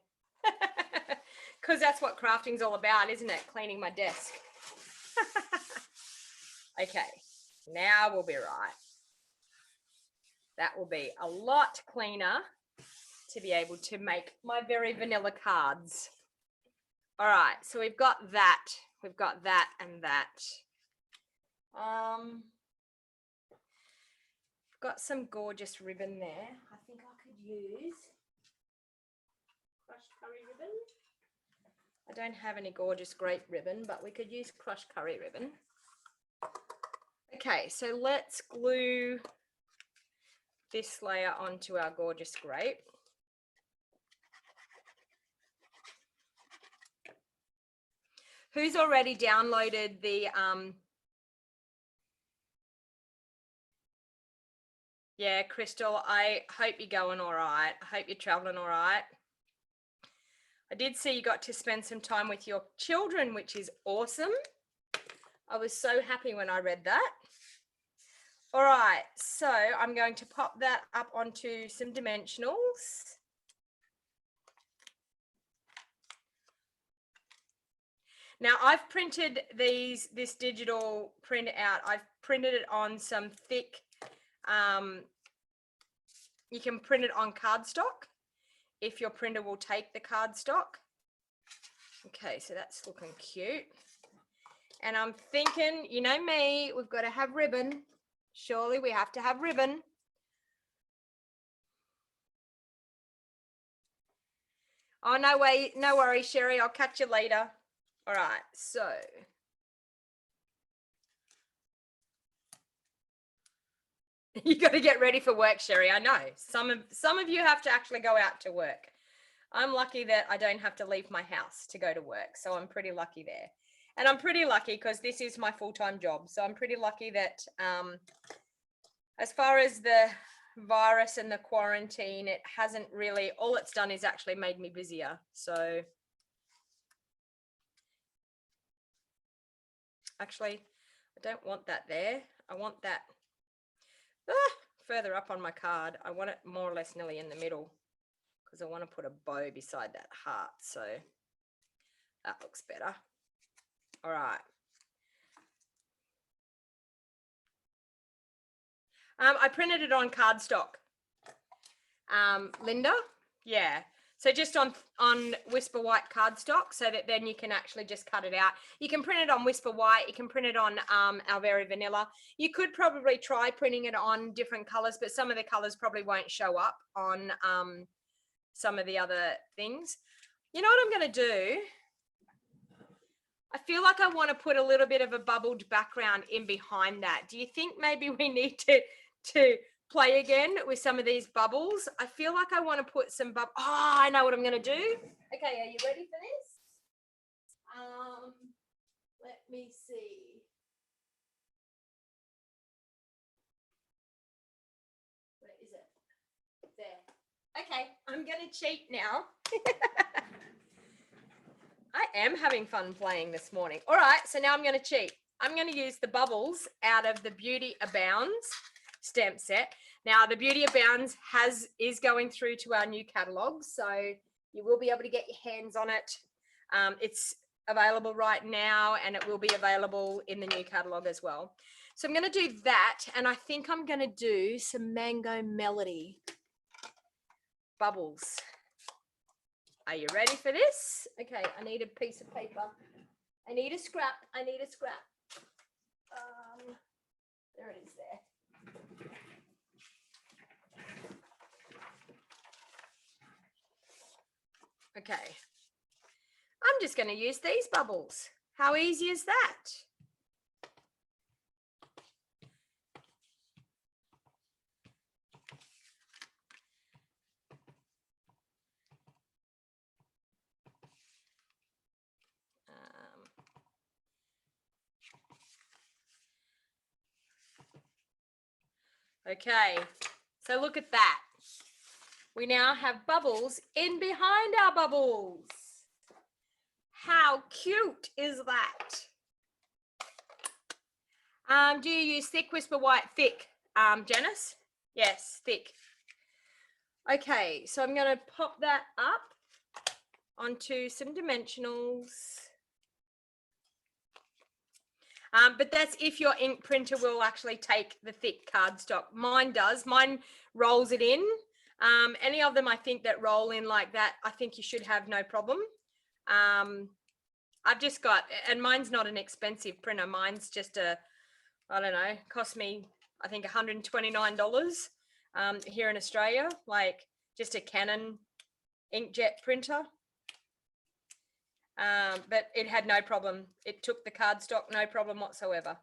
Because that's what crafting's all about, isn't it? Cleaning my desk. Okay, now we'll be right. That will be a lot cleaner to be able to make my very vanilla cards. All right, so we've got that and that. Got some gorgeous ribbon there. I think I could use crushed curry ribbon. I don't have any gorgeous grape ribbon, but we could use crushed curry ribbon. Okay, so let's glue this layer onto our gorgeous grape. Who's already downloaded the yeah, Crystal, I hope you're going all right. I hope you're traveling all right. I did see you got to spend some time with your children, which is awesome. I was so happy when I read that. All right, so I'm going to pop that up onto some dimensionals. Now I've printed this digital print out. I've printed it on some thick, you can print it on cardstock if your printer will take the cardstock. Okay, so that's looking cute. And I'm thinking, you know me, we've got to have ribbon. Surely we have to have ribbon. Oh, no way, no worries, Sherry. I'll catch you later. All right, so. You got to get ready for work, Sherry. I know. Some of you have to actually go out to work. I'm lucky that I don't have to leave my house to go to work. So I'm pretty lucky there. And I'm pretty lucky because this is my full-time job. So I'm pretty lucky that as far as the virus and the quarantine, it hasn't really, all it's done is actually made me busier. So actually, I don't want that there. I want that further up on my card. I want it more or less nearly in the middle because I want to put a bow beside that heart. So that looks better. All right. I printed it on cardstock. Linda, yeah. So just on Whisper White cardstock so that then you can actually just cut it out. You can print it on Whisper White. You can print it on our Very Vanilla. You could probably try printing it on different colors, but some of the colors probably won't show up on some of the other things. You know what I'm going to do? I feel like I want to put a little bit of a bubbled background in behind that. Do you think maybe we need to play again with some of these bubbles? I feel like I want to put some Oh, I know what I'm going to do. Okay, are you ready for this? Let me see. Where is it? There. Okay, I'm going to cheat now. I am having fun playing this morning. All right, so now I'm going to cheat. I'm going to use the bubbles out of the Beauty Abounds. stamp set. Now, the Beauty Abounds is going through to our new catalogue, so you will be able to get your hands on it. It's available right now, and it will be available in the new catalogue as well. So I'm going to do that, and I think I'm going to do some Mango Melody bubbles. Are you ready for this? Okay, I need a piece of paper. I need a scrap. There it is there. Okay. I'm just going to use these bubbles. How easy is that? Okay, so look at that. We now have bubbles in behind our bubbles. How cute is that? Do you use thick Whisper White? Thick, Janice? Yes, thick. Okay, so I'm going to pop that up onto some dimensionals. But that's if your ink printer will actually take the thick cardstock. Mine does. Mine rolls it in. Any of them I think that roll in like that, I think you should have no problem. I've just got, and mine's not an expensive printer. Mine's just a, I don't know, cost me, I think $129 here in Australia, like just a Canon inkjet printer. But it had no problem. It took the cardstock, no problem whatsoever.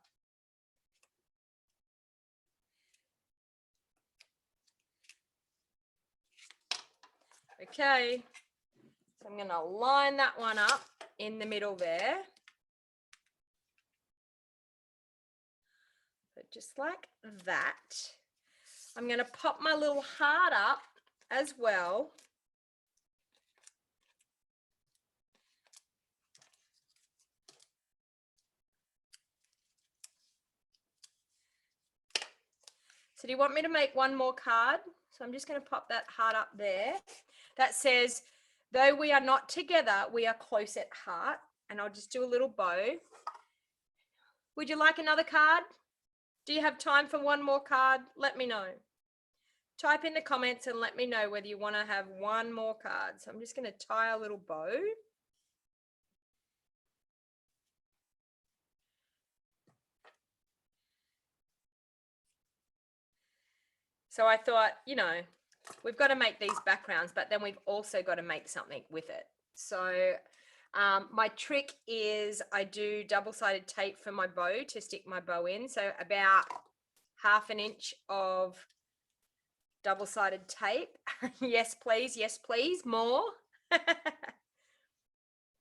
Okay, so I'm going to line that one up in the middle there. So just like that. I'm going to pop my little heart up as well. So do you want me to make one more card? So I'm just going to pop that heart up there. That says, though we are not together, we are close at heart. And I'll just do a little bow. Would you like another card? Do you have time for one more card? Let me know. Type in the comments and let me know whether you want to have one more card. So I'm just going to tie a little bow. So I thought, you know, we've got to make these backgrounds, but then we've also got to make something with it. So my trick is I do double-sided tape for my bow to stick my bow in. So about ½ inch of double-sided tape. Yes, please, more.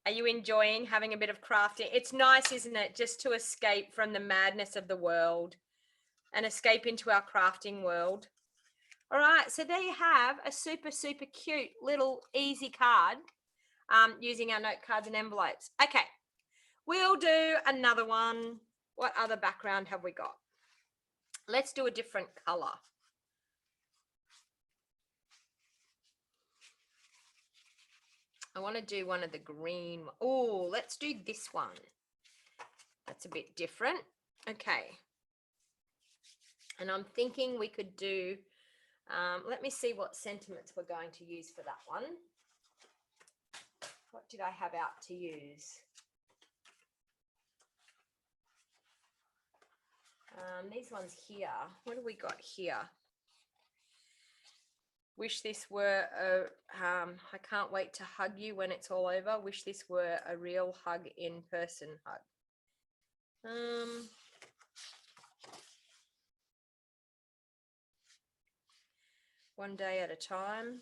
Are you enjoying having a bit of crafting? It's nice, isn't it, just to escape from the madness of the world and escape into our crafting world. All right, so there you have a super cute little easy card using our note cards and envelopes. Okay, we'll do another one. What other background have we got? Let's do a different color. I want to do one of the green. Oh, let's do this one. That's a bit different. Okay. And I'm thinking we could do, let me see what sentiments we're going to use for that one. What did I have out to use? These ones here. What do we got here? Wish this were a, I can't wait to hug you when it's all over. Wish this were a real hug in person hug. One day at a time.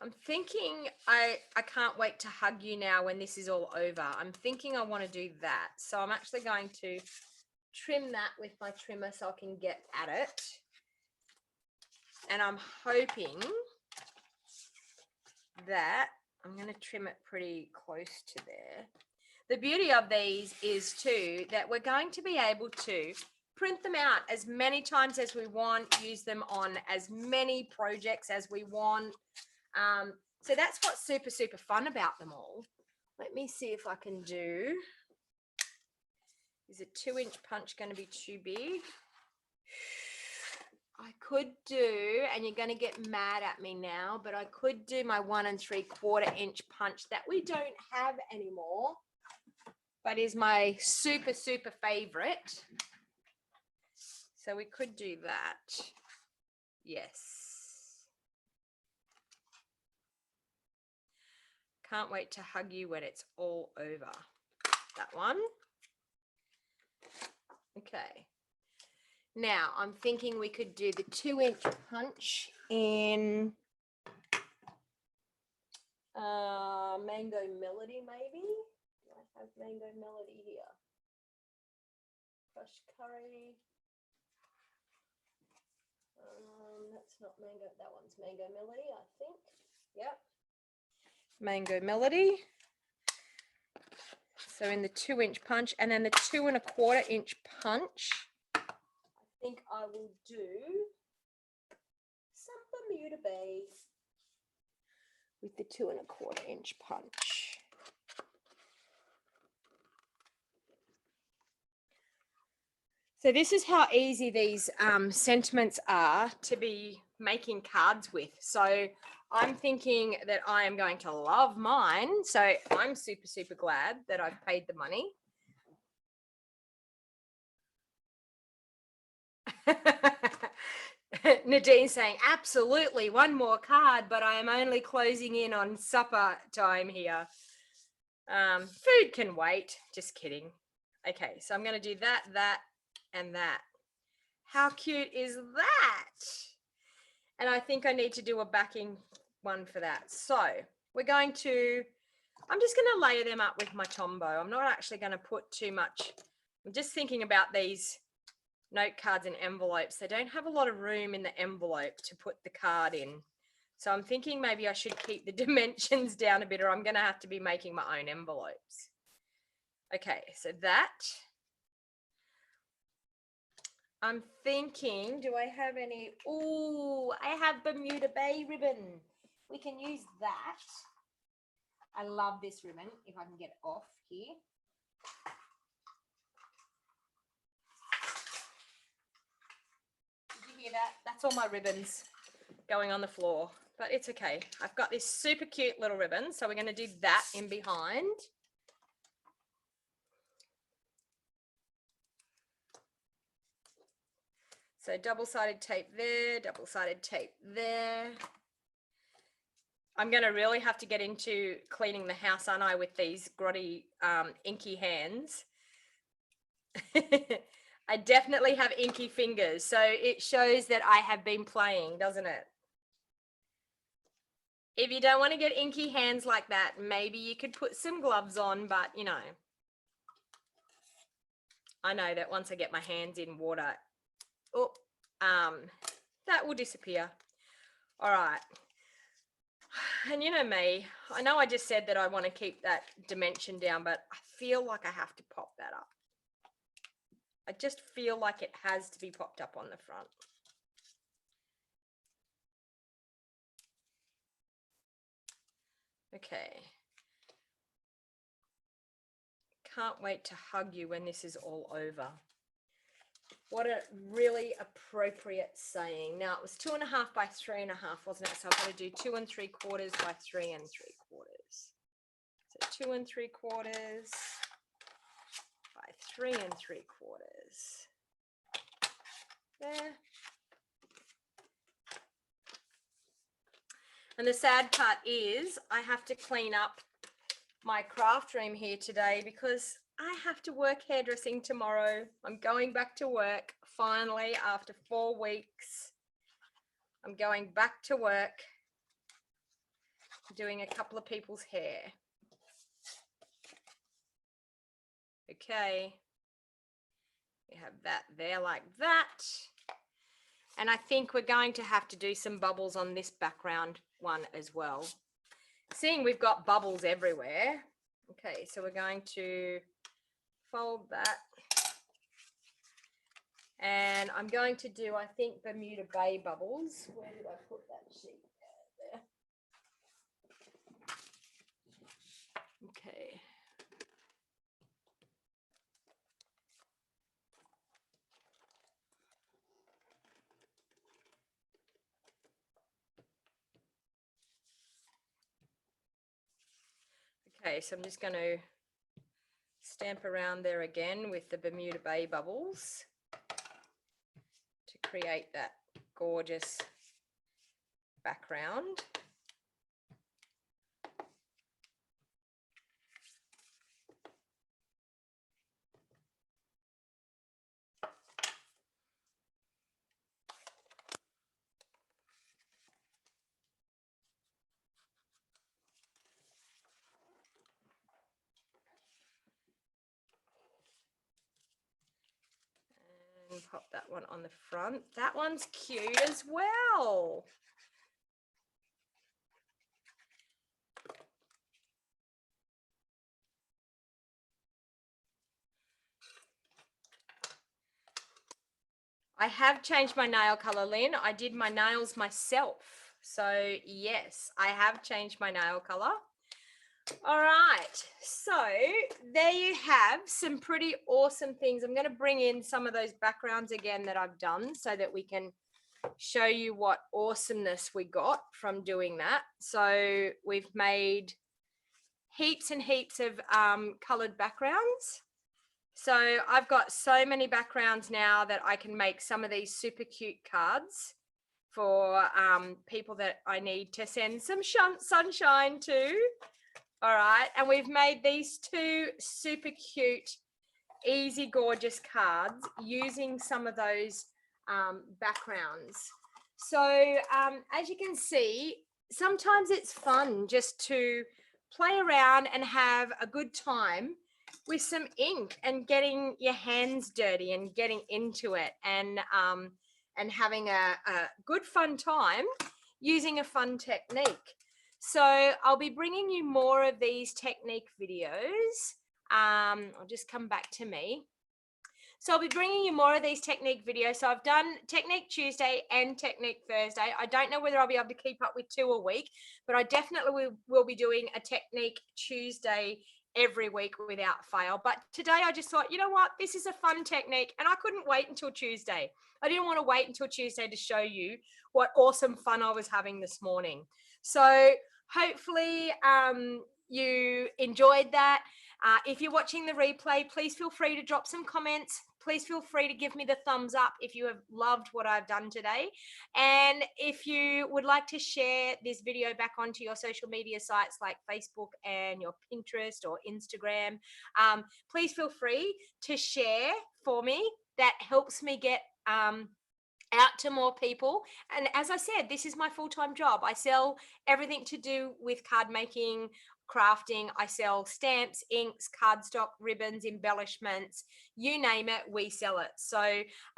I'm thinking I can't wait to hug you now when this is all over. I'm thinking I want to do that. So I'm actually going to trim that with my trimmer so I can get at it. And I'm hoping that I'm going to trim it pretty close to there. The beauty of these is too that we're going to be able to print them out as many times as we want, use them on as many projects as we want. So that's what's super, super fun about them all. Let me see if I can do, is a 2-inch punch going to be too big? I could do, and you're going to get mad at me now, but I could do my 1 3/4 inch punch that we don't have anymore, but is my super, super favorite. So we could do that. Yes. Can't wait to hug you when it's all over. That one. Okay. Now I'm thinking we could do the 2-inch punch in Mango Melody, maybe. Do I have Mango Melody here? Crushed curry. That's not mango. That one's Mango Melody, I think. Yep. Mango Melody. So in the 2-inch punch, and then the 2 1/4 inch punch, I think I will do some Bermuda Bay with the 2 1/4 inch punch. So this is how easy these sentiments are to be making cards with. So I'm thinking that I am going to love mine. So I'm super, super glad that I've paid the money. Nadine saying, absolutely, one more card, but I am only closing in on supper time here. Food can wait. Just kidding. Okay, so I'm going to do that, that, and that. How cute is that? And I think I need to do a backing one for that. So we're going to, I'm just going to layer them up with my Tombow. I'm not actually going to put too much. I'm just thinking about these note cards and envelopes. They don't have a lot of room in the envelope to put the card in. So I'm thinking maybe I should keep the dimensions down a bit, or I'm going to have to be making my own envelopes. Okay, so that. I'm thinking, do I have any? Oh, I have Bermuda Bay ribbon. We can use that. I love this ribbon, if I can get it off here. Did you hear that? That's all my ribbons going on the floor, but it's okay. I've got this super cute little ribbon, so we're going to do that in behind. So double-sided tape there, double-sided tape there. I'm going to really have to get into cleaning the house, aren't I, with these grotty, inky hands. I definitely have inky fingers, so it shows that I have been playing, doesn't it? If you don't want to get inky hands like that, maybe you could put some gloves on, but, you know, I know that once I get my hands in water, oh, that will disappear. All right. And you know me, I know I just said that I want to keep that dimension down, but I feel like I have to pop that up. I just feel like it has to be popped up on the front. Okay. Can't wait to hug you when this is all over. What a really appropriate saying. Now it was 2.5 by 3.5, wasn't it? So I've got to do 2 3/4 by 3 3/4. So 2 3/4 by 3 3/4. There. And the sad part is I have to clean up my craft room here today because I have to work hairdressing tomorrow. I'm going back to work finally after 4 weeks. I'm going back to work doing a couple of people's hair. Okay. We have that there like that. And I think we're going to have to do some bubbles on this background one as well. Seeing we've got bubbles everywhere. Okay, so we're going to fold that And I'm going to do, I think, Bermuda Bay bubbles. Where did I put that sheet? There. Okay. Okay, so I'm just going to stamp around there again with the Bermuda Bay bubbles to create that gorgeous background. And pop that one on the front. That one's cute as well. I have changed my nail color, Lynn. I did my nails myself. So yes, I have changed my nail color. All right, so there you have some pretty awesome things. I'm going to bring in some of those backgrounds again that I've done so that we can show you what awesomeness we got from doing that. So we've made heaps and heaps of colored backgrounds. So I've got so many backgrounds now that I can make some of these super cute cards for people that I need to send some sunshine to. All right, and we've made these two super cute, easy, gorgeous cards using some of those backgrounds. So as you can see, sometimes it's fun just to play around and have a good time with some ink and getting your hands dirty and getting into it and having a good fun time using a fun technique. So I'll be bringing you more of these technique videos. I'll just come back to me. So I'll be bringing you more of these technique videos. So I've done Technique Tuesday and Technique Thursday. I don't know whether I'll be able to keep up with 2 a week, but I definitely will be doing a Technique Tuesday every week without fail. But today I just thought, you know what, this is a fun technique and I couldn't wait until Tuesday. I didn't want to wait until Tuesday to show you what awesome fun I was having this morning. So hopefully you enjoyed that. If you're watching the replay, please feel free to drop some comments. Please feel free to give me the thumbs up if you have loved what I've done today. And if you would like to share this video back onto your social media sites like Facebook and your Pinterest or Instagram, please feel free to share for me. That helps me get out to more people. And as I said, this is my full-time job. I sell everything to do with card making, crafting. I sell stamps, inks, cardstock, ribbons, embellishments, you name it, we sell it. So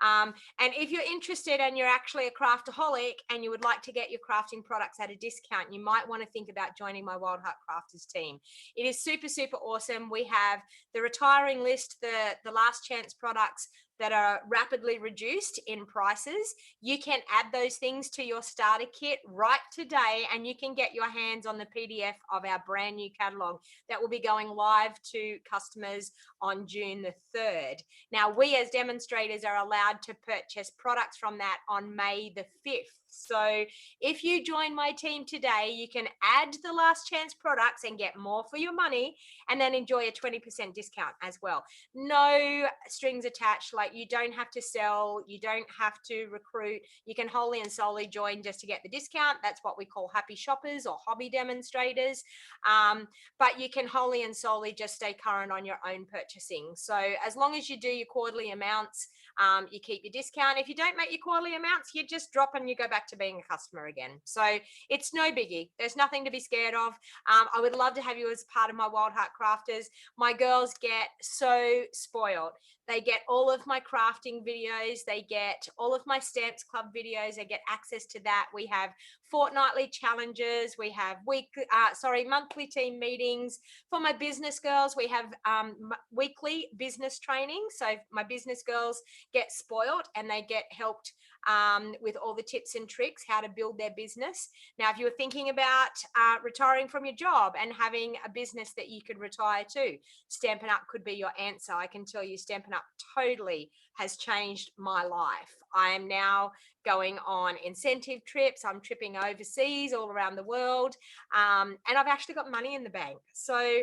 and if you're interested and you're actually a craftaholic and you would like to get your crafting products at a discount, you might want to think about joining my Wild Heart Crafters team. It is super, super awesome. We have the retiring list, the last chance products that are rapidly reduced in prices. You can add those things to your starter kit right today, and you can get your hands on the PDF of our brand new catalog that will be going live to customers on June the 3rd. Now, we as demonstrators are allowed to purchase products from that on May the 5th. So if you join my team today, you can add the last chance products and get more for your money, and then enjoy a 20% discount as well. No strings attached. Like, you don't have to sell, you don't have to recruit. You can wholly and solely join just to get the discount. That's what we call happy shoppers or hobby demonstrators. But you can wholly and solely just stay current on your own purchasing. So as long as you do your quarterly amounts, you keep your discount. If you don't make your quarterly amounts, you just drop and you go back to being a customer again. So it's no biggie. There's nothing to be scared of. I would love to have you as part of my Wild Heart Crafters. My girls get so spoiled. They get all of my crafting videos. They get all of my Stamps Club videos. They get access to that. We have fortnightly challenges. We have monthly team meetings. For my business girls, we have weekly business training. So my business girls get spoiled and they get helped with all the tips and tricks how to build their business. Now, if you were thinking about retiring from your job and having a business that you could retire to, Stampin' Up could be your answer. I can tell you Stampin' Up totally has changed my life. I am now going on incentive trips. I'm tripping overseas all around the world, and I've actually got money in the bank. So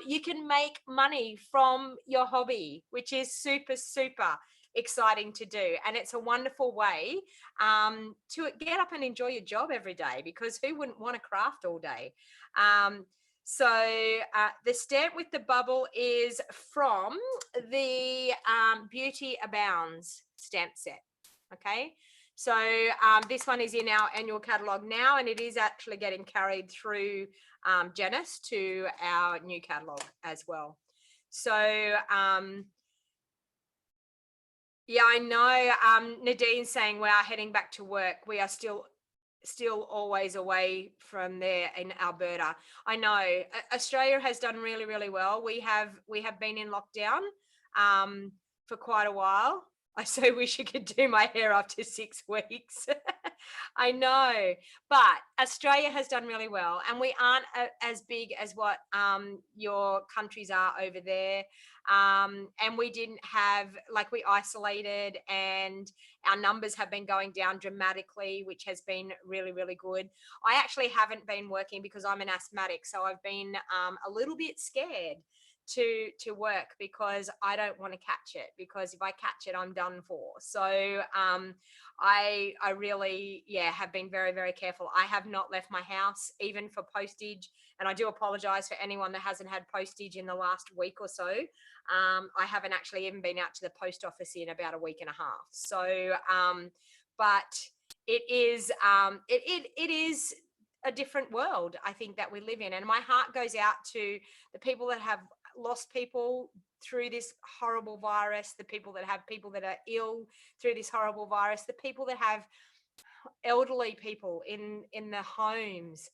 you can make money from your hobby, which is super, super exciting to do. And it's a wonderful way to get up and enjoy your job every day, because who wouldn't want to craft all day? The stamp with the bubble is from the Beauty Abounds stamp set. Okay, so this one is in our annual catalogue now, and it is actually getting carried through Janice to our new catalogue as well. So yeah, I know Nadine's saying we are heading back to work. We are still always away from there in Alberta. I know Australia has done really, really well. We have been in lockdown for quite a while. I so wish I could do my hair after 6 weeks. I know, but Australia has done really well, and we aren't as big as what your countries are over there. And we didn't have, like, we isolated, and our numbers have been going down dramatically, which has been really, really good. I actually haven't been working because I'm an asthmatic, so I've been a little bit scared to work, because I don't want to catch it, because if I catch it, I'm done for. So I really, have been very, very careful. I have not left my house even for postage, and I do apologize for anyone that hasn't had postage in the last week or so. I haven't actually even been out to the post office in about a week and a half. So but it is it is a different world, I think, that we live in, and my heart goes out to the people that have lost people through this horrible virus, the people that have people that are ill through this horrible virus, the people that have elderly people in the homes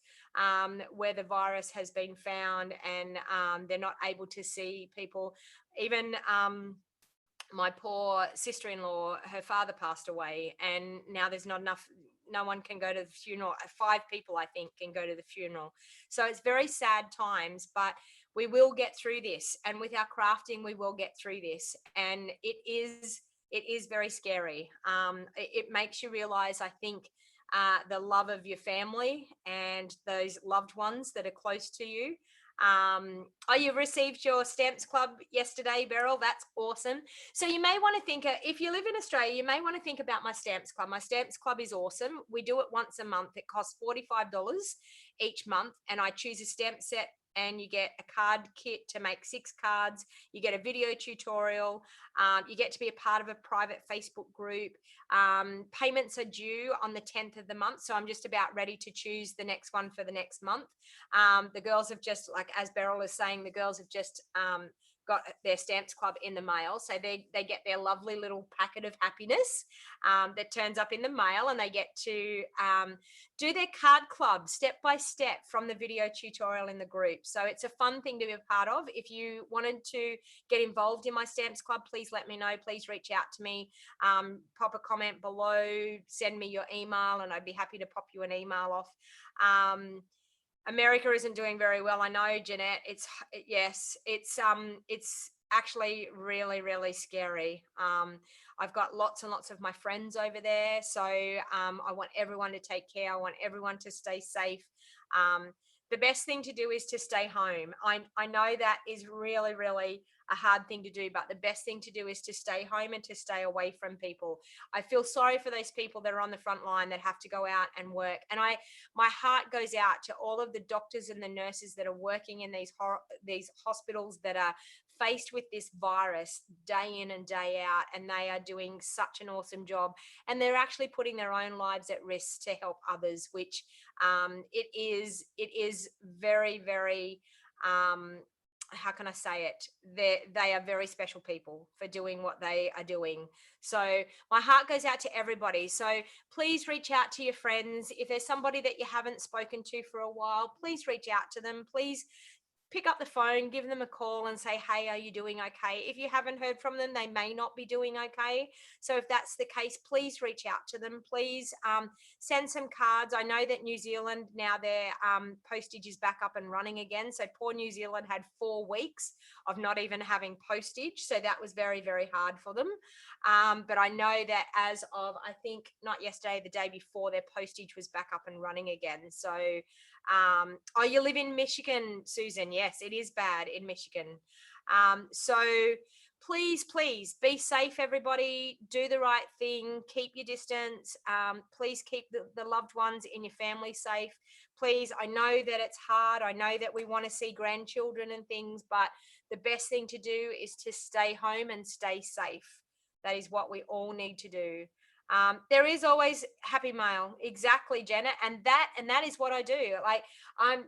where the virus has been found, and they're not able to see people. Even my poor sister-in-law, her father passed away, and now there's not enough, no one can go to the funeral. 5 people, I think, can go to the funeral. So it's very sad times, but we will get through this, and with our crafting we will get through this. And it is very scary. It makes you realize, I think, the love of your family and those loved ones that are close to you. You received your Stamps Club yesterday, Beryl. That's awesome. So you may want to think, if you live in Australia, you may want to think about my Stamps Club. My Stamps Club is awesome. We do it once a month. It costs $45 each month, and I choose a stamp set, and you get a card kit to make 6 cards. You get a video tutorial. You get to be a part of a private Facebook group. Payments are due on the 10th of the month, so I'm just about ready to choose the next one for the next month. The girls have just, like, as Beryl is saying, the girls have just got their Stamps Club in the mail. So they get their lovely little packet of happiness that turns up in the mail, and they get to do their card club step by step from the video tutorial in the group. So it's a fun thing to be a part of. If you wanted to get involved in my Stamps Club, please let me know. Please reach out to me, pop a comment below, send me your email, and I'd be happy to pop you an email off. America isn't doing very well. I know, Jeanette. It's actually really, really scary. I've got lots and lots of my friends over there, so I want everyone to take care. I want everyone to stay safe. The best thing to do is to stay home. I know that is really, really a hard thing to do, but the best thing to do is to stay home and to stay away from people. I feel sorry for those people that are on the front line that have to go out and work. And my heart goes out to all of the doctors and the nurses that are working in these hospitals that are faced with this virus day in and day out, and they are doing such an awesome job, and they're actually putting their own lives at risk to help others, which it is very, very how can I say it? They are very special people for doing what they are doing. So my heart goes out to everybody. So please reach out to your friends. If there's somebody that you haven't spoken to for a while, please reach out to them. Please pick up the phone, give them a call and say, hey, are you doing okay? If you haven't heard from them, they may not be doing okay. So if that's the case, please reach out to them. Please send some cards. I know that New Zealand, now their postage is back up and running again. So poor New Zealand had 4 weeks of not even having postage. So that was very, very hard for them. But I know that as of, I think not yesterday, the day before, their postage was back up and running again. So oh, you live in Michigan, Susan? Yes, it is bad in Michigan. So please be safe, everybody. Do the right thing. Keep your distance. Please keep the loved ones in your family safe. Please, I know that it's hard. I know that we want to see grandchildren and things, but the best thing to do is to stay home and stay safe. That is what we all need to do. There is always happy mail, exactly, Jenna, and that is what I do. Like,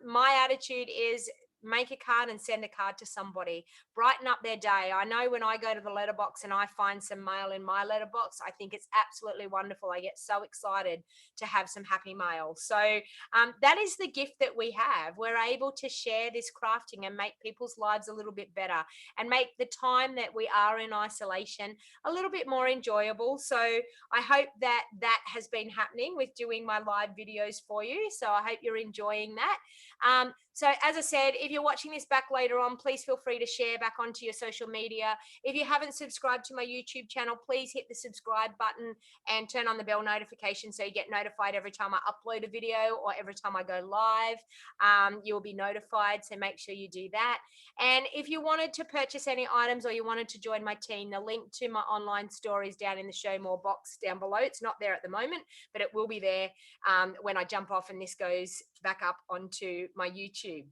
my attitude is make a card and send a card to somebody, brighten up their day. I know when I go to the letterbox and I find some mail in my letterbox, I think it's absolutely wonderful. I get so excited to have some happy mail. So that is the gift that we have. We're able to share this crafting and make people's lives a little bit better and make the time that we are in isolation a little bit more enjoyable. So I hope that that has been happening with doing my live videos for you. So I hope you're enjoying that. So as I said, if you're watching this back later on, please feel free to share back onto your social media. If you haven't subscribed to my YouTube channel, please hit the subscribe button and turn on the bell notification so you get notified every time I upload a video or every time I go live. You'll be notified, so make sure you do that. And if you wanted to purchase any items or you wanted to join my team, the link to my online store is down in the show more box down below. It's not there at the moment, but it will be there when I jump off and this goes back up onto my YouTube.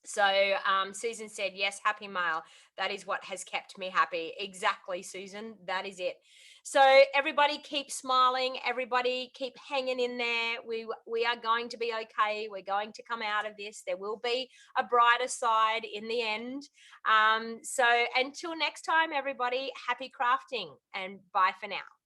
So Susan said, yes, happy mail. That is what has kept me happy. Exactly, Susan. That is it. So everybody keep smiling. Everybody keep hanging in there. We are going to be okay. We're going to come out of this. There will be a brighter side in the end. So until next time, everybody, happy crafting and bye for now.